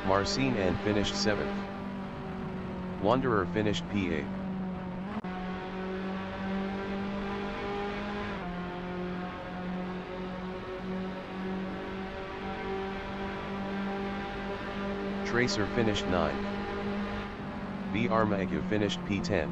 Marcin and finished 7th. Wanderer finished P8. Tracer finished 9th. V Armagu finished P10.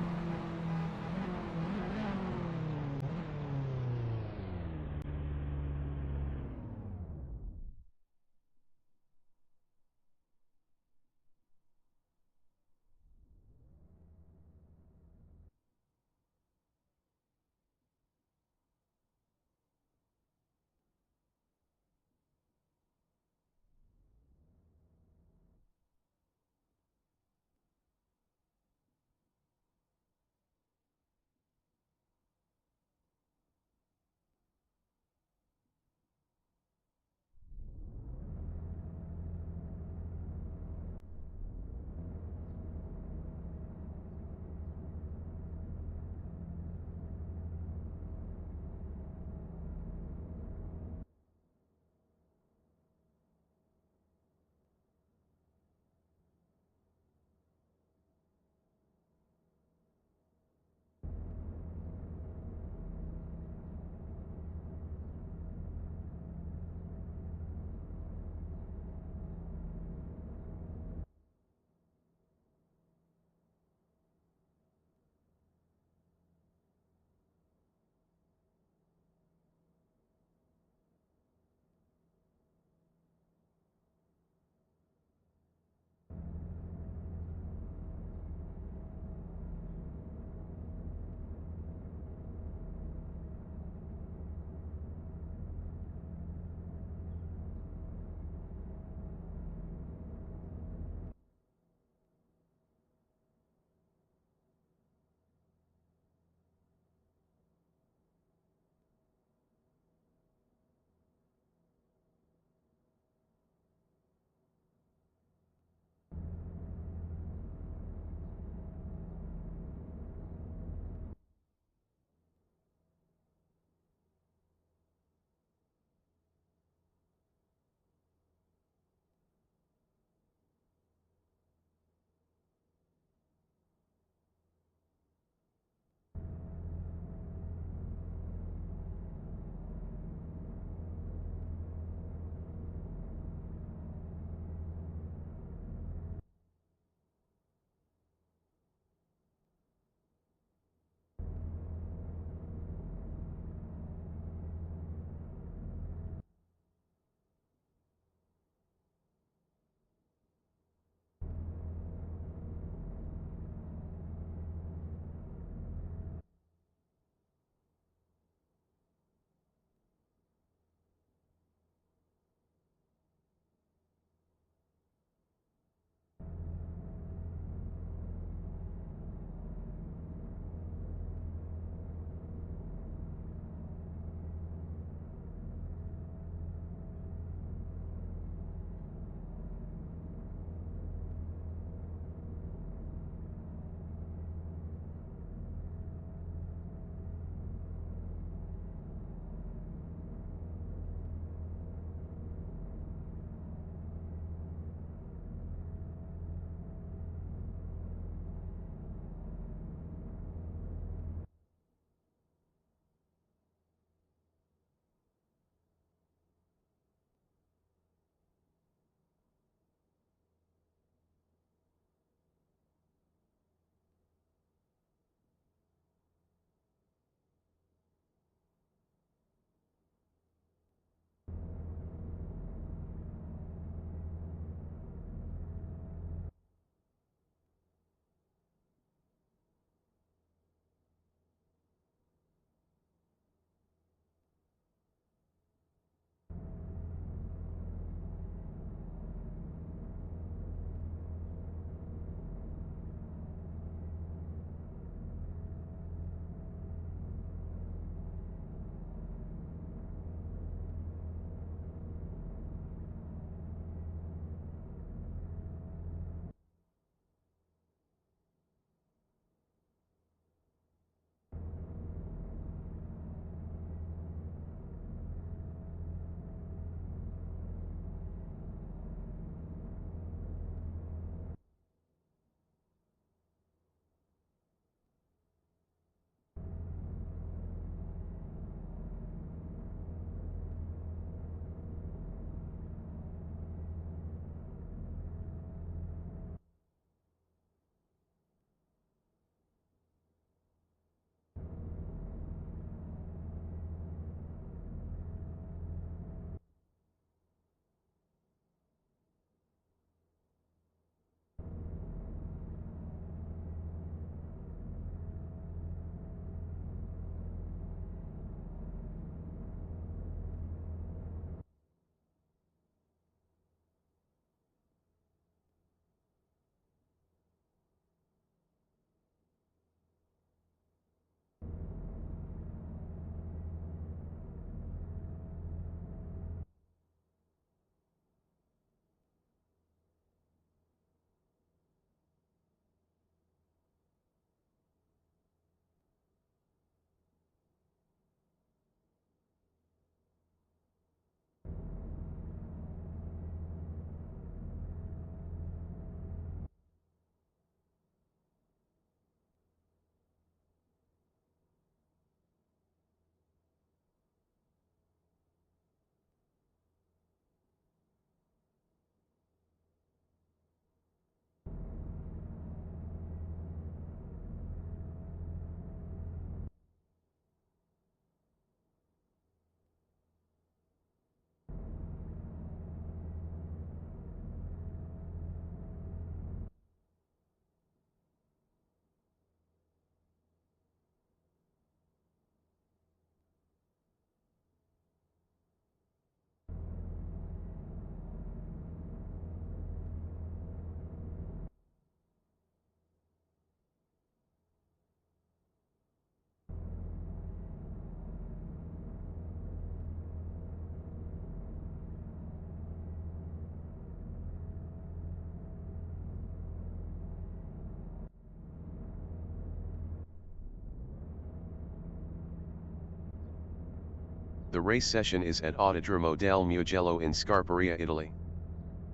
The race session is at Autodromo del Mugello in Scarperia, Italy.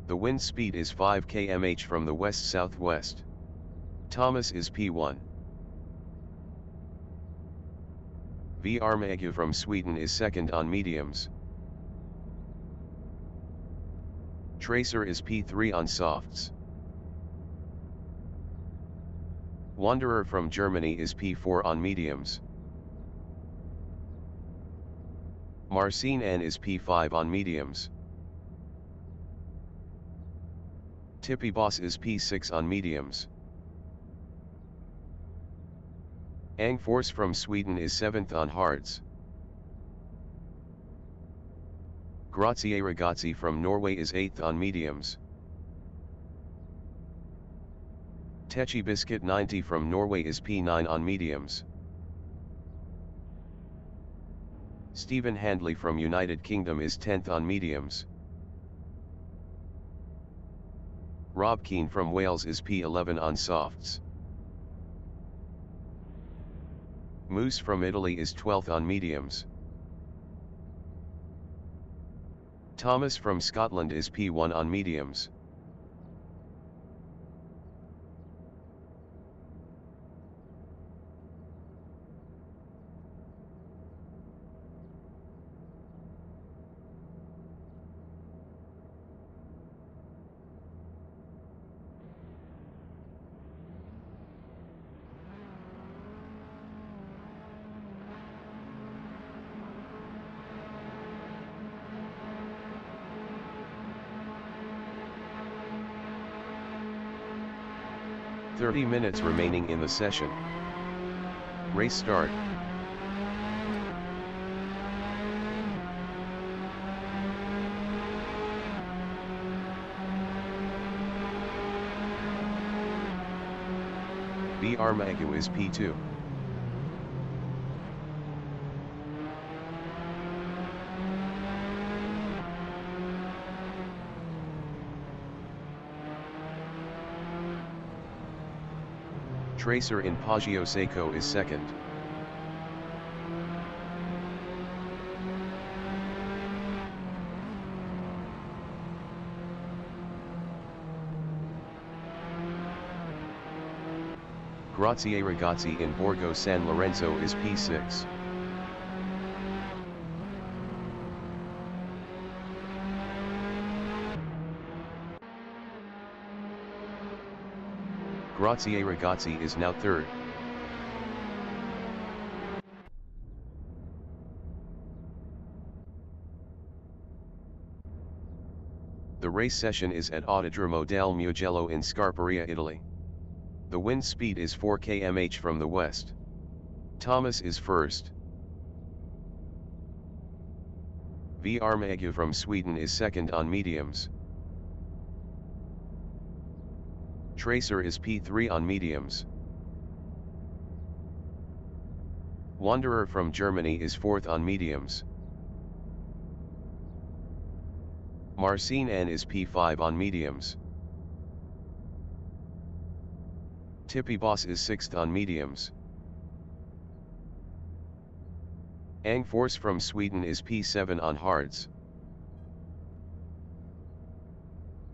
The wind speed is 5 km/h from the west-southwest. Taatus is P1. Mugello from Sweden is second on mediums. Tracer is P3 on softs. Wanderer from Germany is P4 on mediums. Marcin is P5 on mediums. Taatus is P6 on mediums. Force from Sweden is 7th on hards. Grazie Ragazzi from Norway is 8th on mediums. Techi Biscuit 90 from Norway is P9 on mediums. Stephen Handley from United Kingdom is 10th on mediums. Rob Keane from Wales is P11 on softs. Moose from Italy is 12th on mediums. Thomas from Scotland is P1 on mediums. "30 minutes remaining in the session. Race start." Mugello is P2. Tracer in Poggio Seco is second. Grazie Ragazzi in Borgo San Lorenzo is P6. Grazie Ragazzi is now third. The race session is at Autodromo del Mugello in Scarperia, Italy. The wind speed is 4 km/h from the west. Thomas is first. Mugello from Sweden is second on mediums. Tracer is P3 on mediums. Wanderer from Germany is fourth on mediums. Marcin is P5 on mediums. Taatus is sixth on mediums. Force from Sweden is P7 on hards.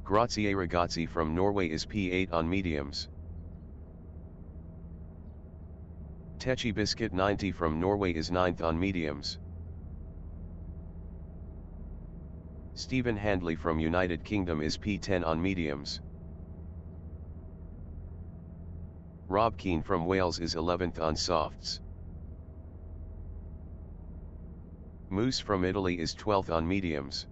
Grazie Ragazzi from Norway is P8 on mediums. Techi Biscuit 90 from Norway is 9th on mediums. Stephen Handley from United Kingdom is P10 on mediums. Rob Keane from Wales is 11th on softs. Moose from Italy is 12th on mediums.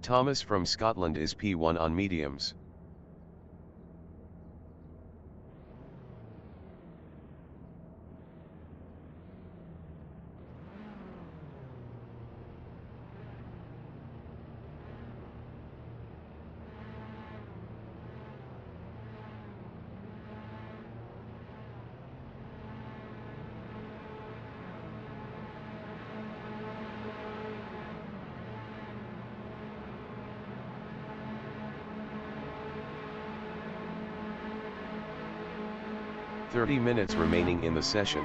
Thomas from Scotland is P1 on mediums. "30 minutes remaining in the session.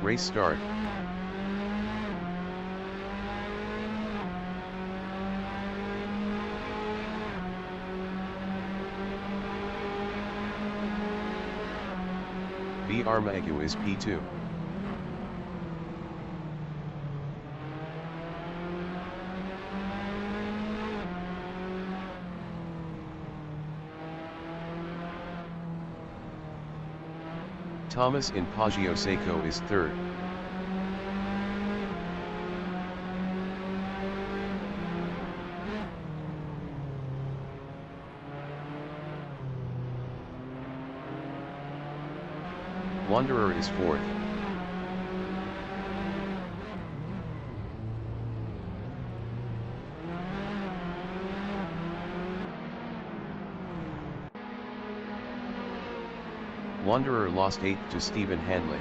Race start. B. Armagu is P2. Thomas in Poggio Seco is third. Wanderer is fourth. Wanderer lost 8th to Stephen Handley.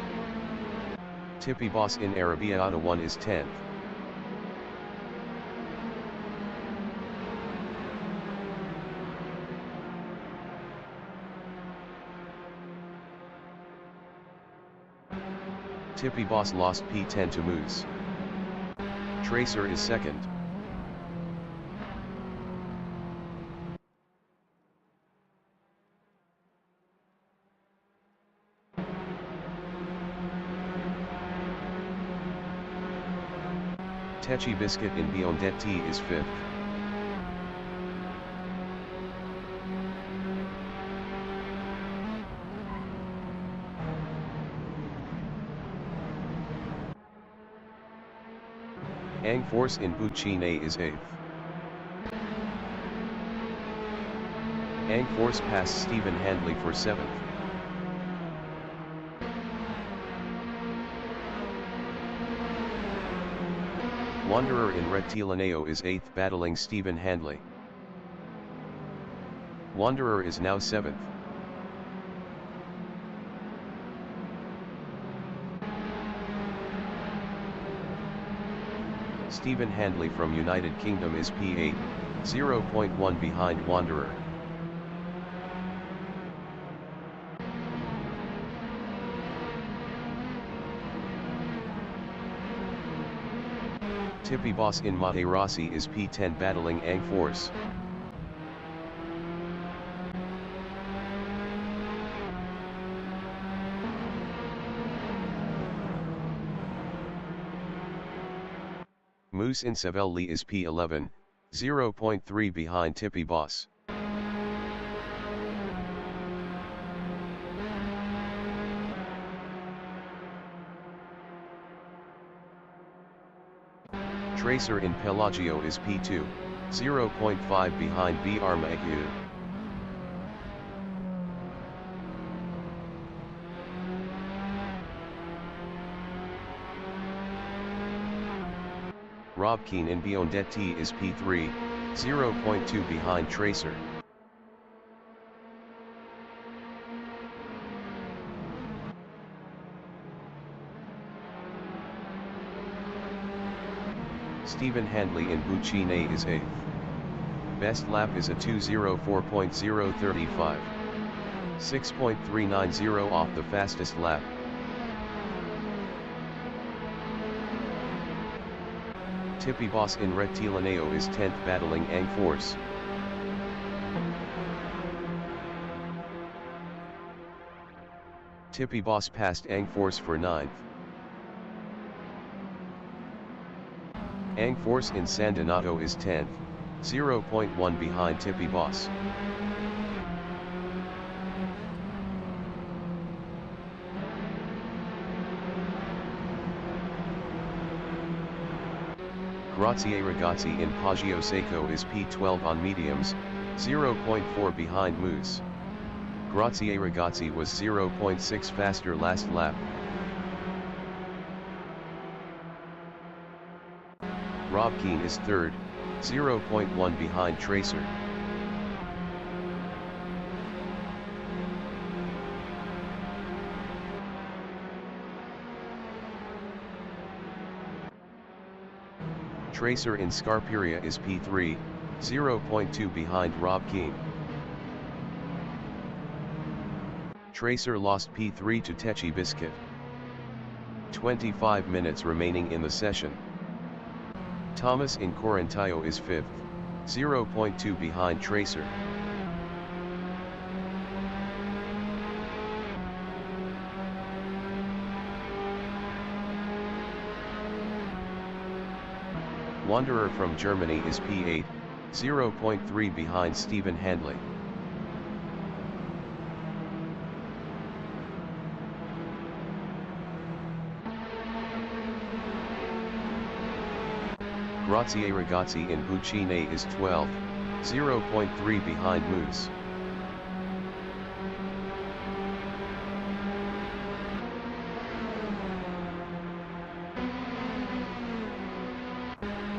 Tippy Boss in Arrabbiata 1 is 10th. Tippy Boss lost P10 to Moose. Tracer is second. Techi Biscuit in Biondetti is fifth. Ang Force in Buccine is 8th. Ang Force passed Stephen Handley for 7th. Wanderer in Rettilineo is 8th, battling Stephen Handley. Wanderer is now 7th. Stephen Handley from United Kingdom is P8, 0.1 behind Wanderer. Tippy Boss in Materassi is P10, battling Ang Force. Moose in Savelli is P11, 0.3 behind Tippy Boss. Tracer in Pelagio is P2, 0.5 behind B. Armagu. Rob Keane in Biondetti is P3, 0.2 behind Tracer. Stephen Handley in Buccine is 8th. Best lap is a 2:04.035. 6.390 off the fastest lap. Tippy Boss in Rettilineo is 10th, battling Ang Force. Tippy Boss passed Ang Force for 9th. Ang Force in San Donato is 10th, 0.1 behind Tippy Boss. Grazie Ragazzi in Poggio Seco is P12 on mediums, 0.4 behind Moose. Grazie Ragazzi was 0.6 faster last lap. Rob Keane is third, 0.1 behind Tracer. Tracer in Scarperia is P3, 0.2 behind Rob Keane. Tracer lost P3 to Techi Biscuit. 25 minutes remaining in the session. Thomas in Corinthio is 5th, 0.2 behind Tracer. Wanderer from Germany is P8, 0.3 behind Stephen Handley. Grazie Ragazzi in Buccine is 12th, 0.3 behind Moose.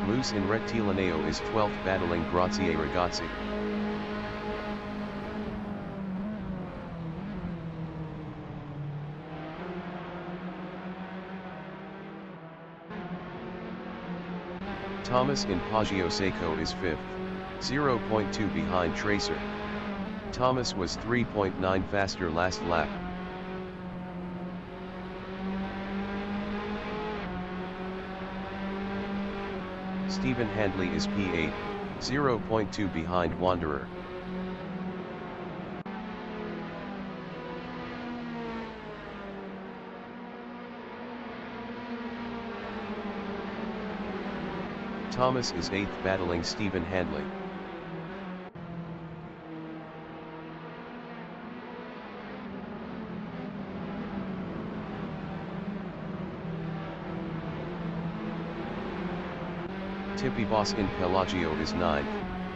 Moose in Rettilineo is 12th battling Grazie Ragazzi. Thomas in Poggio Seco is 5th, 0.2 behind Tracer. Thomas was 3.9 faster last lap. Stephen Handley is P8, 0.2 behind Wanderer. Thomas is 8th battling Stephen Handley. Tippy Boss in Pelagio is 9th,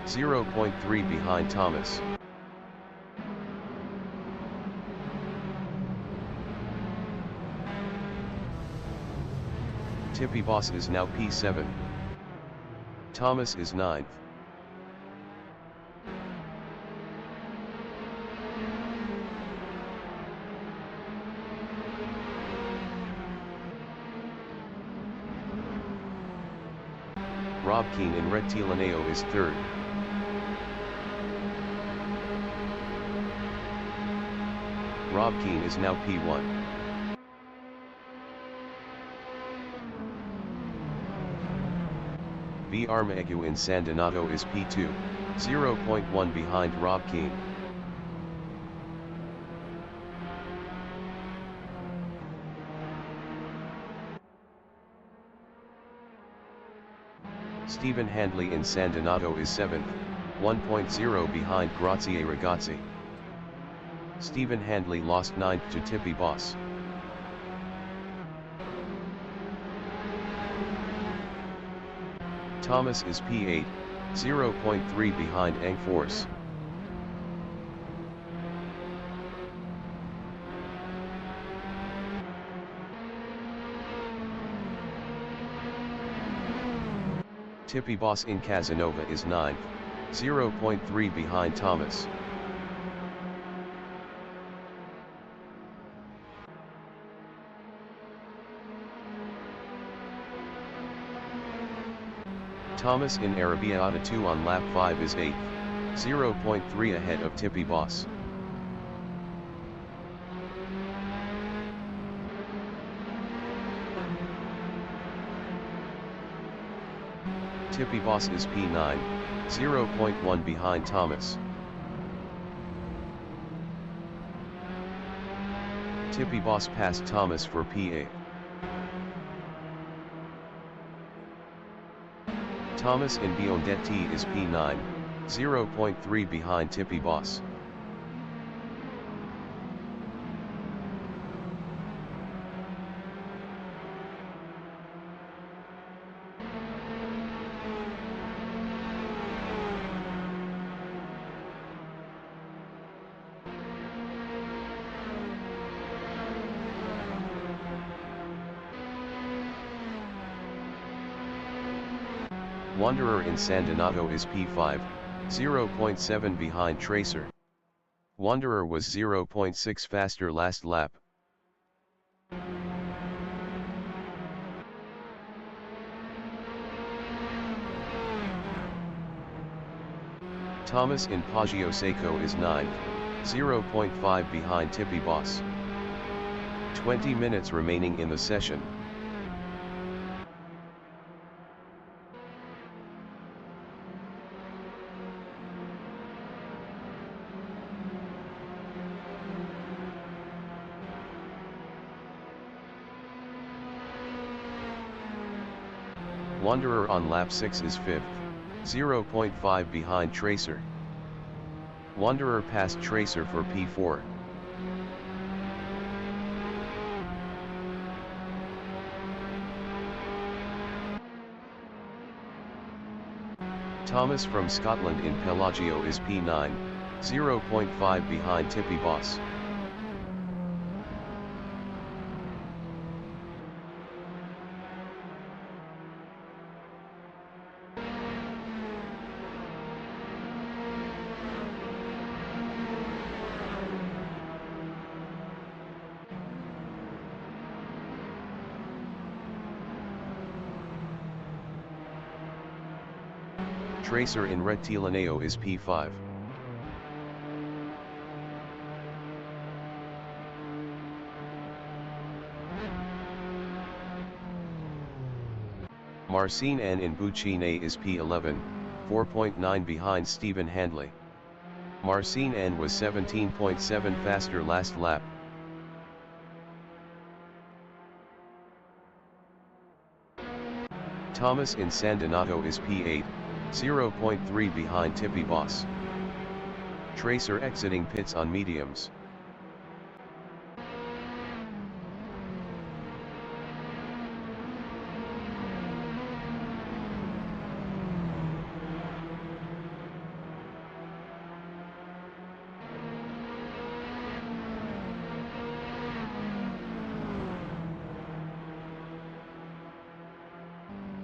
0.3 behind Thomas. Tippy Boss is now P7. Thomas is 9th. Rob Keane in Rettilineo is 3rd. Rob Keane is now P1. V. Armagu in San Donato is P2, 0.1 behind Rob Keane. Stephen Handley in San Donato is 7th, 1.0 behind Grazie Ragazzi. Stephen Handley lost 9th to Tippy Boss. Thomas is P8, 0.3 behind Angforce. Tippy Boss in Casanova is 9th, 0.3 behind Thomas. Thomas in Arrabbiata 2 on lap 5 is 8th, 0.3 ahead of Tippy Boss. Tippy Boss is P9, 0.1 behind Thomas. Tippy Boss passed Thomas for P8. Thomas in Biondetti is P9, 0.3 behind Tippy Boss. Wanderer in San Donato is P5, 0.7 behind Tracer. Wanderer was 0.6 faster last lap. Thomas in Poggio Seco is 9th, 0.5 behind Tippy Boss. 20 minutes remaining in the session. Wanderer on lap 6 is 5th, 0.5 behind Tracer. Wanderer passed Tracer for P4. Thomas from Scotland in Pelagio is P9, 0.5 behind Tippy Boss. Tracer in Rettilineo is P5. Marcin N in Buccine is P11, 4.9 behind Stephen Handley. Marcin N was 17.7 faster last lap. Thomas in San Donato is P8, 0.3 behind Tippy Boss. Tracer exiting pits on mediums.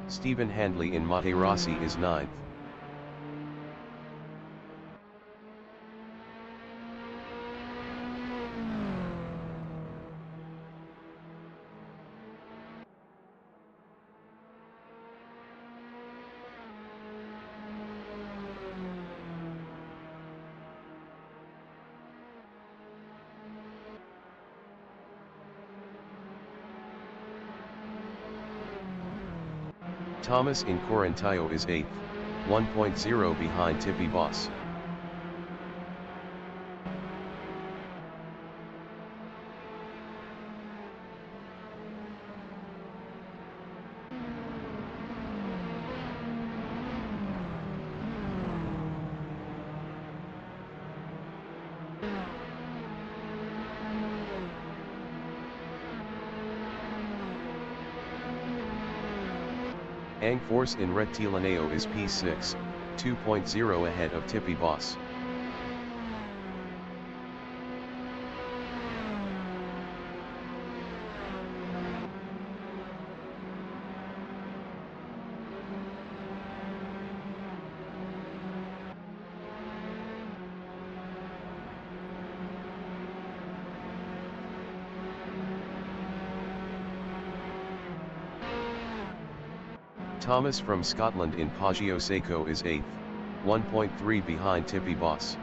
Stephen Handley in Materassi is 9th. Thomas in Corintaio is 8th, 1.0 behind Tippy Boss. Angforce in Rettilineo is P6, 2.0 ahead of Tippy Boss. Thomas from Scotland in Poggio Seco is 8th, 1.3 behind Tippy Boss.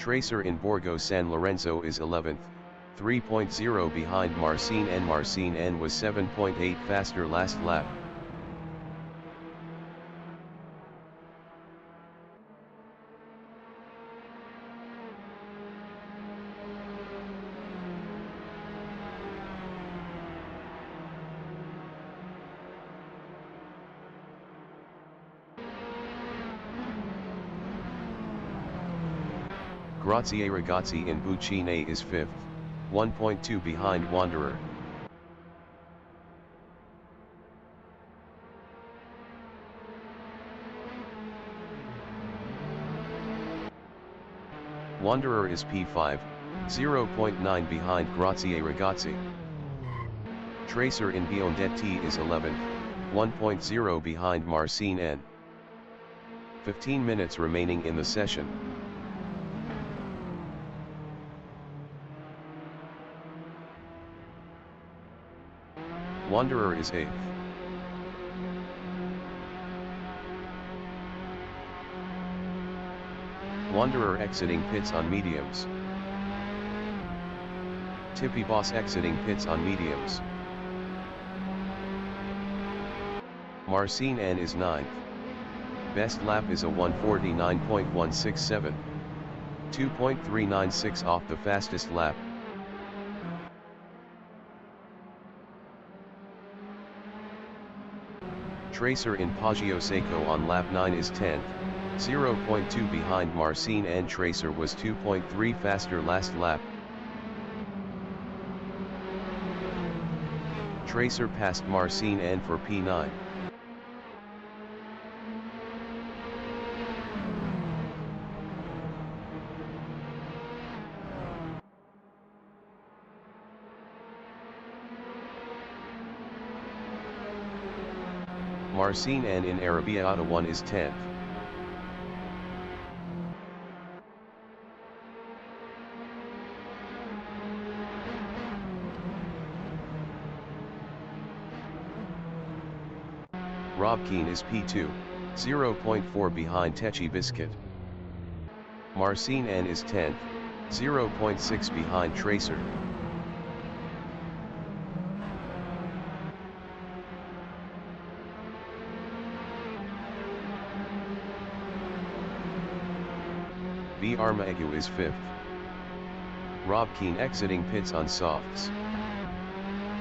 Tracer in Borgo San Lorenzo is 11th, 3.0 behind Marcin N. Marcin N was 7.8 faster last lap. Grazie Ragazzi in Buccine is 5th, 1.2 behind Wanderer. Wanderer is P5, 0.9 behind Grazie Ragazzi. Tracer in Biondetti is 11th, 1.0 behind Marcin N. 15 minutes remaining in the session. Wanderer is 8th. Wanderer exiting pits on mediums. Tippy Boss exiting pits on mediums. Marcin N is 9th. Best lap is a 1:49.167. 2.396 off the fastest lap. Tracer in Poggio Seco on lap 9 is 10th, 0.2 behind Marcin N. Tracer was 2.3 faster last lap. Tracer passed Marcin N for P9. Marcin N in Arrabbiata 1 is 10th. Rob Keane is P2, 0.4 behind Techi Biscuit. Marcin N is 10th, 0.6 behind Tracer. V. Armagu is 5th. Rob Keane exiting pits on softs.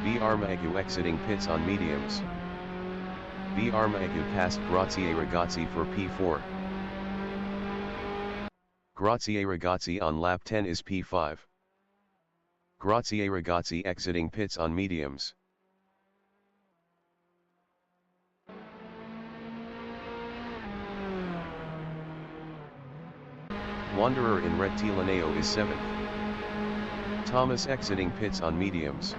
V. Armagu exiting pits on mediums. V. Armagu passed Grazie Ragazzi for P4. Grazie Ragazzi on lap 10 is P5. Grazie Ragazzi exiting pits on mediums. Wanderer in Rettilineo is 7th. Thomas exiting pits on mediums.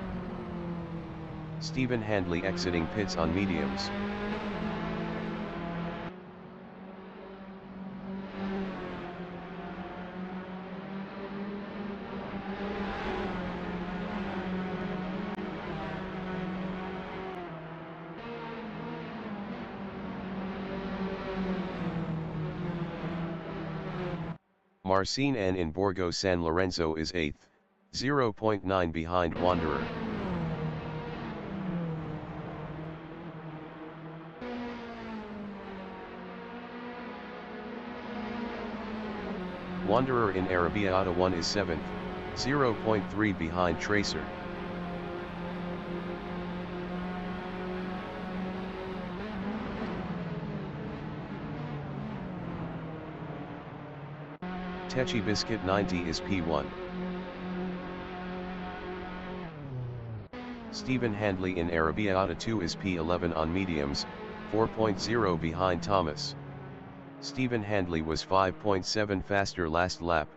Stephen Handley exiting pits on mediums. Marcin N in Borgo San Lorenzo is 8th, 0.9 behind Wanderer. Wanderer in Arrabbiata 1 is 7th, 0.3 behind Tracer. Techi Biscuit 90 is P1. Stephen Handley in Arrabbiata 2 is P11 on mediums, 4.0 behind Thomas. Stephen Handley was 5.7 faster last lap.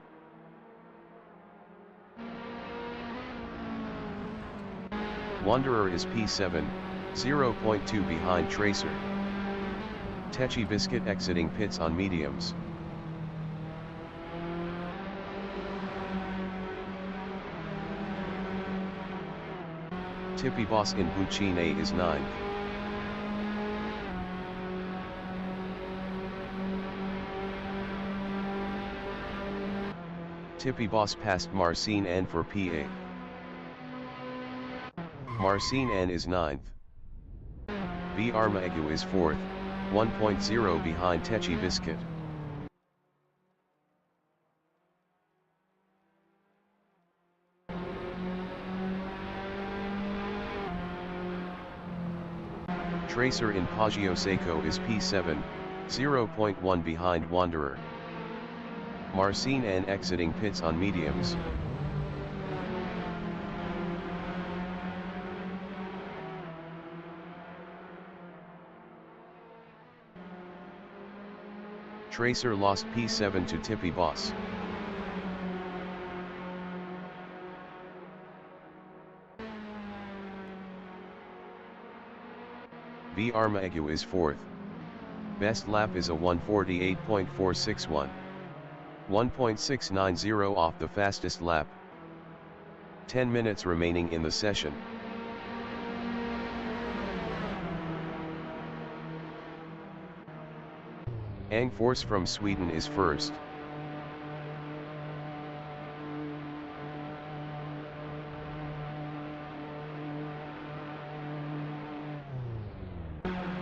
Wanderer is P7, 0.2 behind Tracer. Techi Biscuit exiting pits on mediums. Tippy Boss in Buccine is 9th. Tippy Boss passed Marcin N for P8. Marcin N is 9th. V. Armagu is 4th, 1.0 behind Techi Biscuit. Tracer in Poggio Seco is P7, 0.1 behind Wanderer. Marcin N exiting pits on mediums. Tracer lost P7 to Tippy Boss. V. Armaegu is 4th. Best lap is a 1:48.461. 1.690 off the fastest lap. 10 minutes remaining in the session. Angfors from Sweden is first.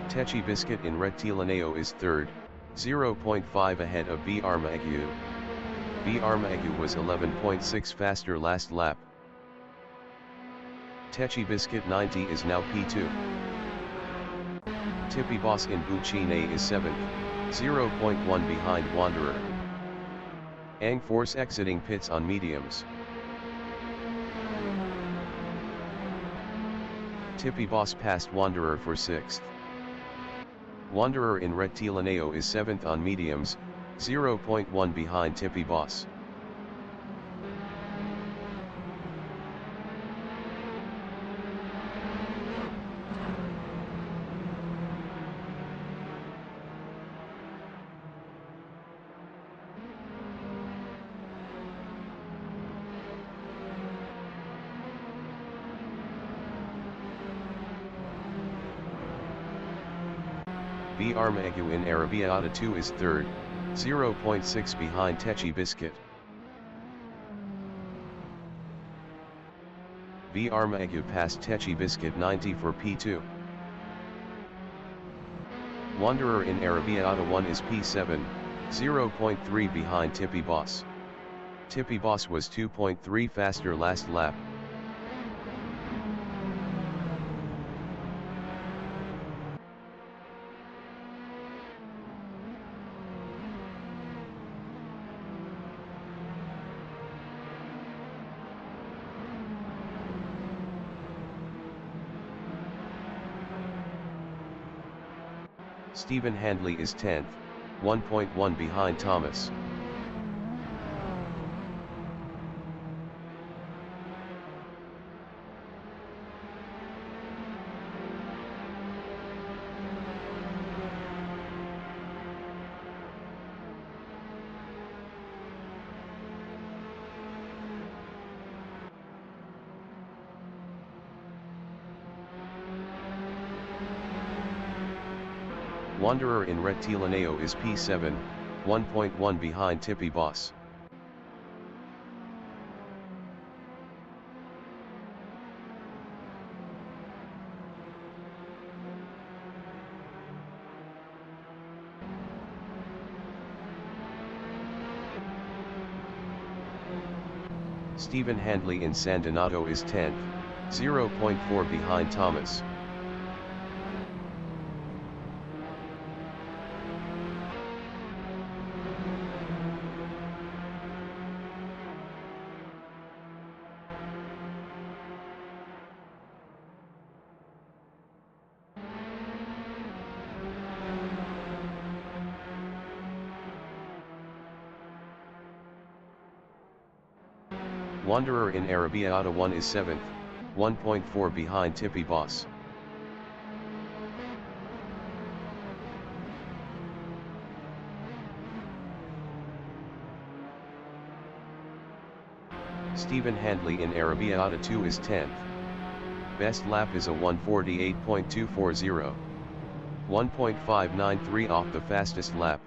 Techi Biscuit in Rectilineo is third, 0.5 ahead of V. Armaegu. V. Armaegu was 11.6 faster last lap. Techi Biscuit 90 is now P2. Tippy Boss in Bucine is 7th, 0.1 behind Wanderer. Angfors exiting pits on mediums. Tippy Boss passed Wanderer for 6th. Wanderer in Rectilineo is 7th on mediums, 0.1 behind Tippy Boss. V. Armaegu in Arrabiata 2 is third, 0.6 behind Techi Biscuit. V. Armaegu passed Techi Biscuit 90 for P2. Wanderer in Arrabiata 1 is P7, 0.3 behind Tippy Boss. Tippy Boss was 2.3 faster last lap. Stephen Handley is 10th, 1.1 behind Thomas. Wanderer in Rectilineo is P7, 1.1 behind Tippy Boss. Stephen Handley in San Donato is 10th, 0.4 behind Thomas. Wanderer in Arrabiata 1 is 7th, 1.4 behind Tippy Boss. Stephen Handley in Arrabiata 2 is 10th. Best lap is a 1:48.240. 1.593 off the fastest lap.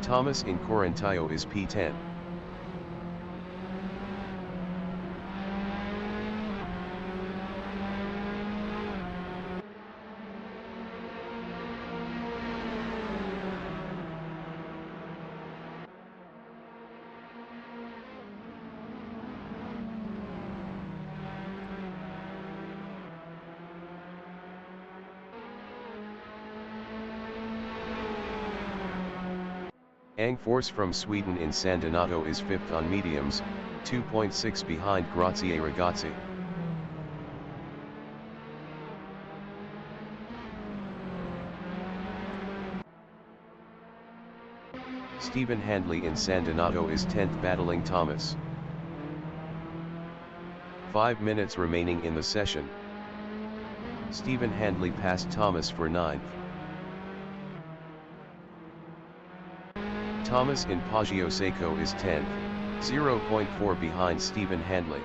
Thomas in Corintaio is P10. Angfors from Sweden in San Donato is 5th on mediums, 2.6 behind Grazie Ragazzi. Stephen Handley in San Donato is 10th battling Thomas. 5 minutes remaining in the session. Stephen Handley passed Thomas for 9th. Thomas in Poggio Seco is 10th, 0.4 behind Stephen Handley.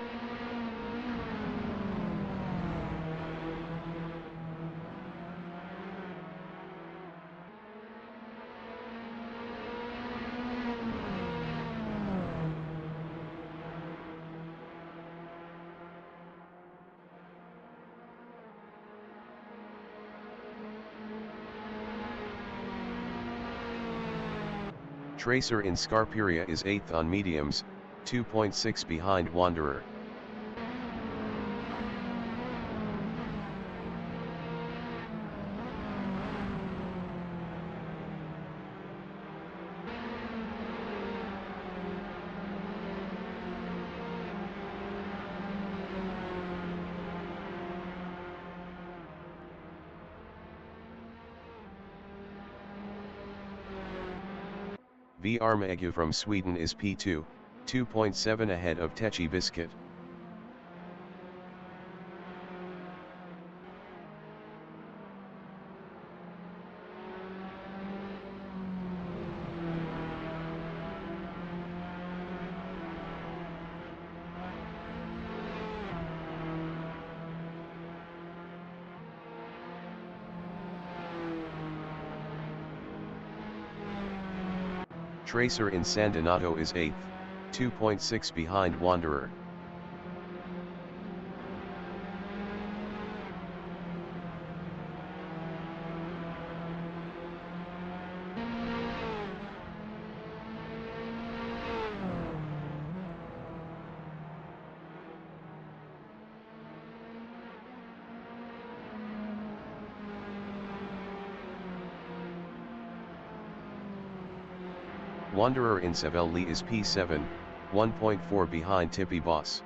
Tracer in Scarperia is 8th on mediums, 2.6 behind Wanderer. V. Armegu from Sweden is P2, 2.7 ahead of Techi Biscuit. Tracer in San Donato is 8th, 2.6 behind Wanderer. Wanderer in Savelli is P7, 1.4 behind Tippy Boss.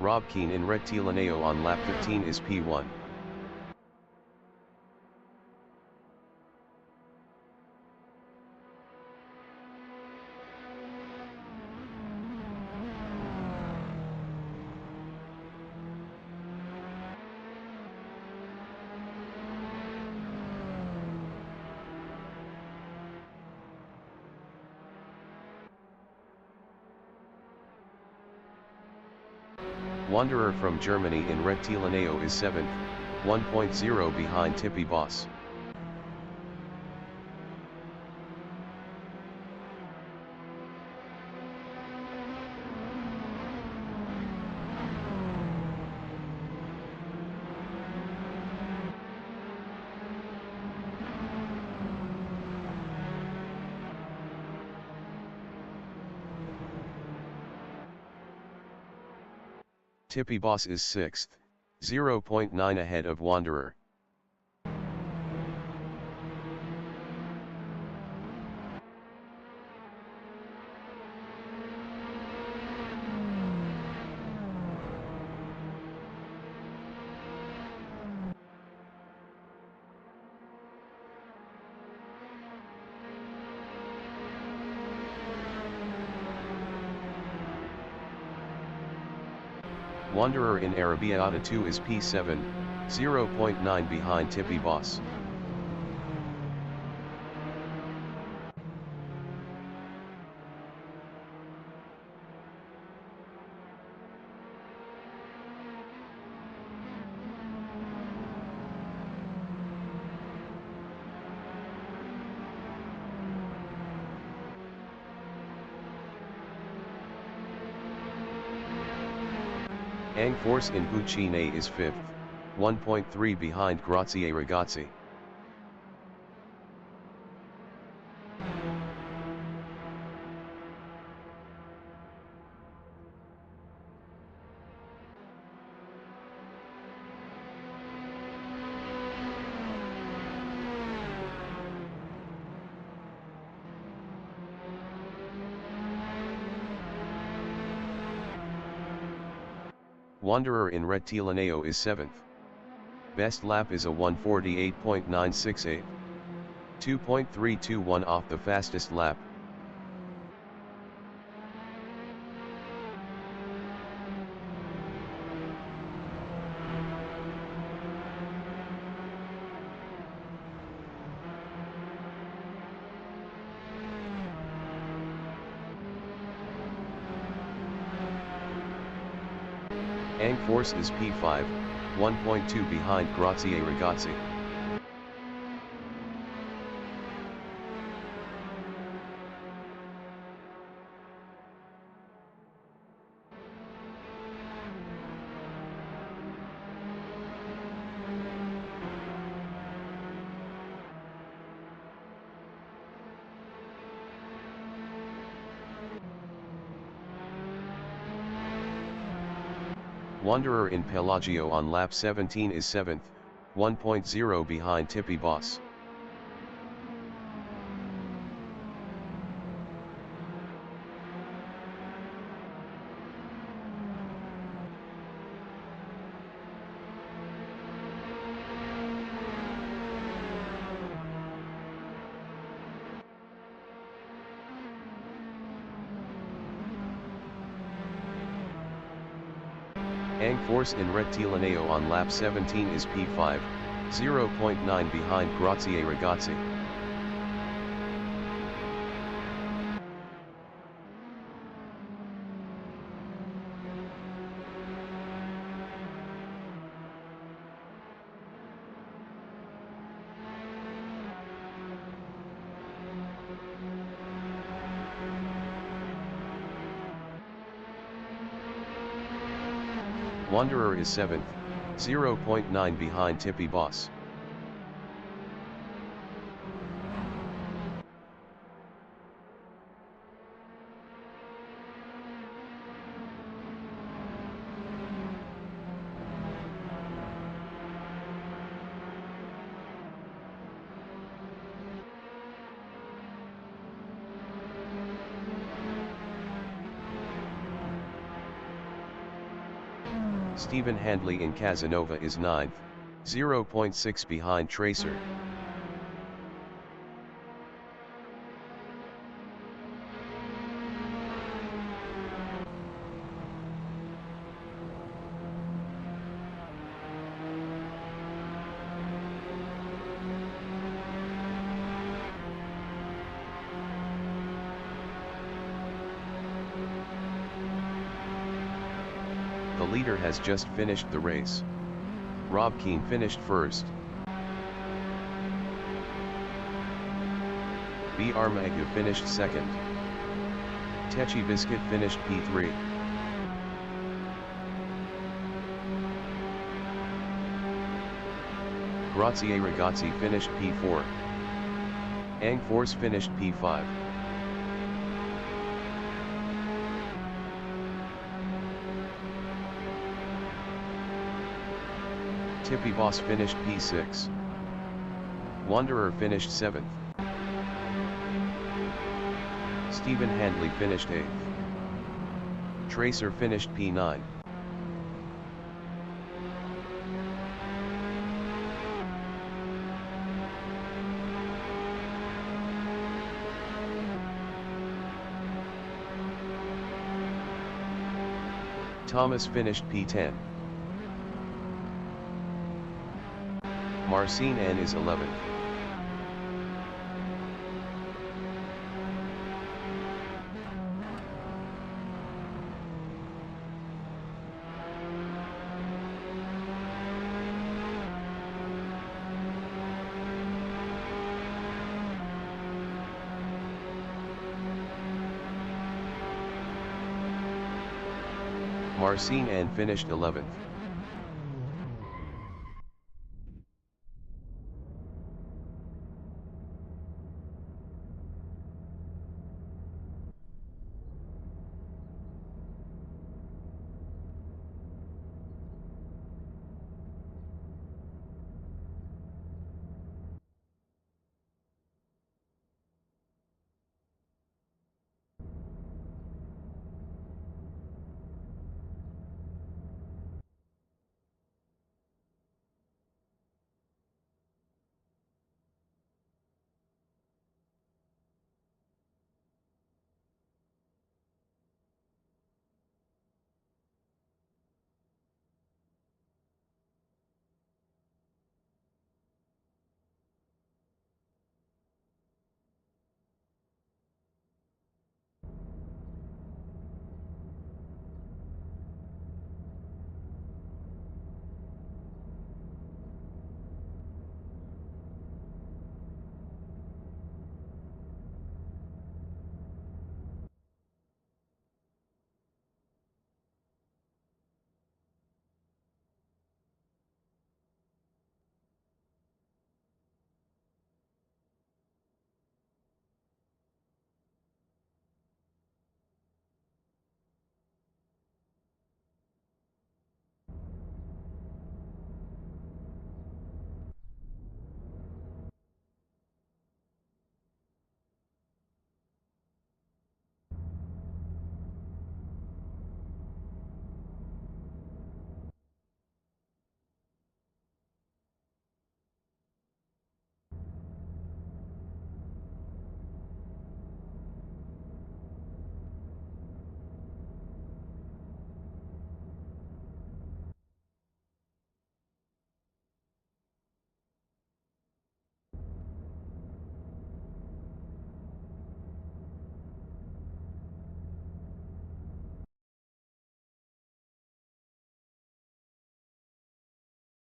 Rob Keane in Rettilineo on lap 15 is P1. Wanderer from Germany in Rettilineo is 7th, 1.0 behind Tippy Boss. Tippy Boss is 6th, 0.9 ahead of Wanderer. Wanderer in Arrabbiata 2 is P7, 0.9 behind Tippy Boss. Ang Force in Bucine is 5th, 1.3 behind Grazie Ragazzi. Wanderer in Rettilineo is 7th. Best lap is a 1:48.968. 2.321 off the fastest lap. Force is P5, 1.2 behind Grazie Ragazzi. Wanderer in Pelagio on lap 17 is 7th, 1.0 behind Tippy Boss. Force in Rettilineo on lap 17 is P5, 0.9 behind Grazie Ragazzi. Wanderer is 7th, 0.9 behind Tippy Boss. Stephen Handley in Casanova is 9th, 0.6 behind Tracer. The leader has just finished the race. Rob Keane finished first. B. Armagu finished second. Techi Biscuit finished P3. Grazie Ragazzi finished P4. Ang Force finished P5. Tippy Boss finished P6. Wanderer finished 7th. Stephen Handley finished 8th. Tracer finished P9. Thomas finished P10. Marcin N is 11th. Marcin N finished 11th.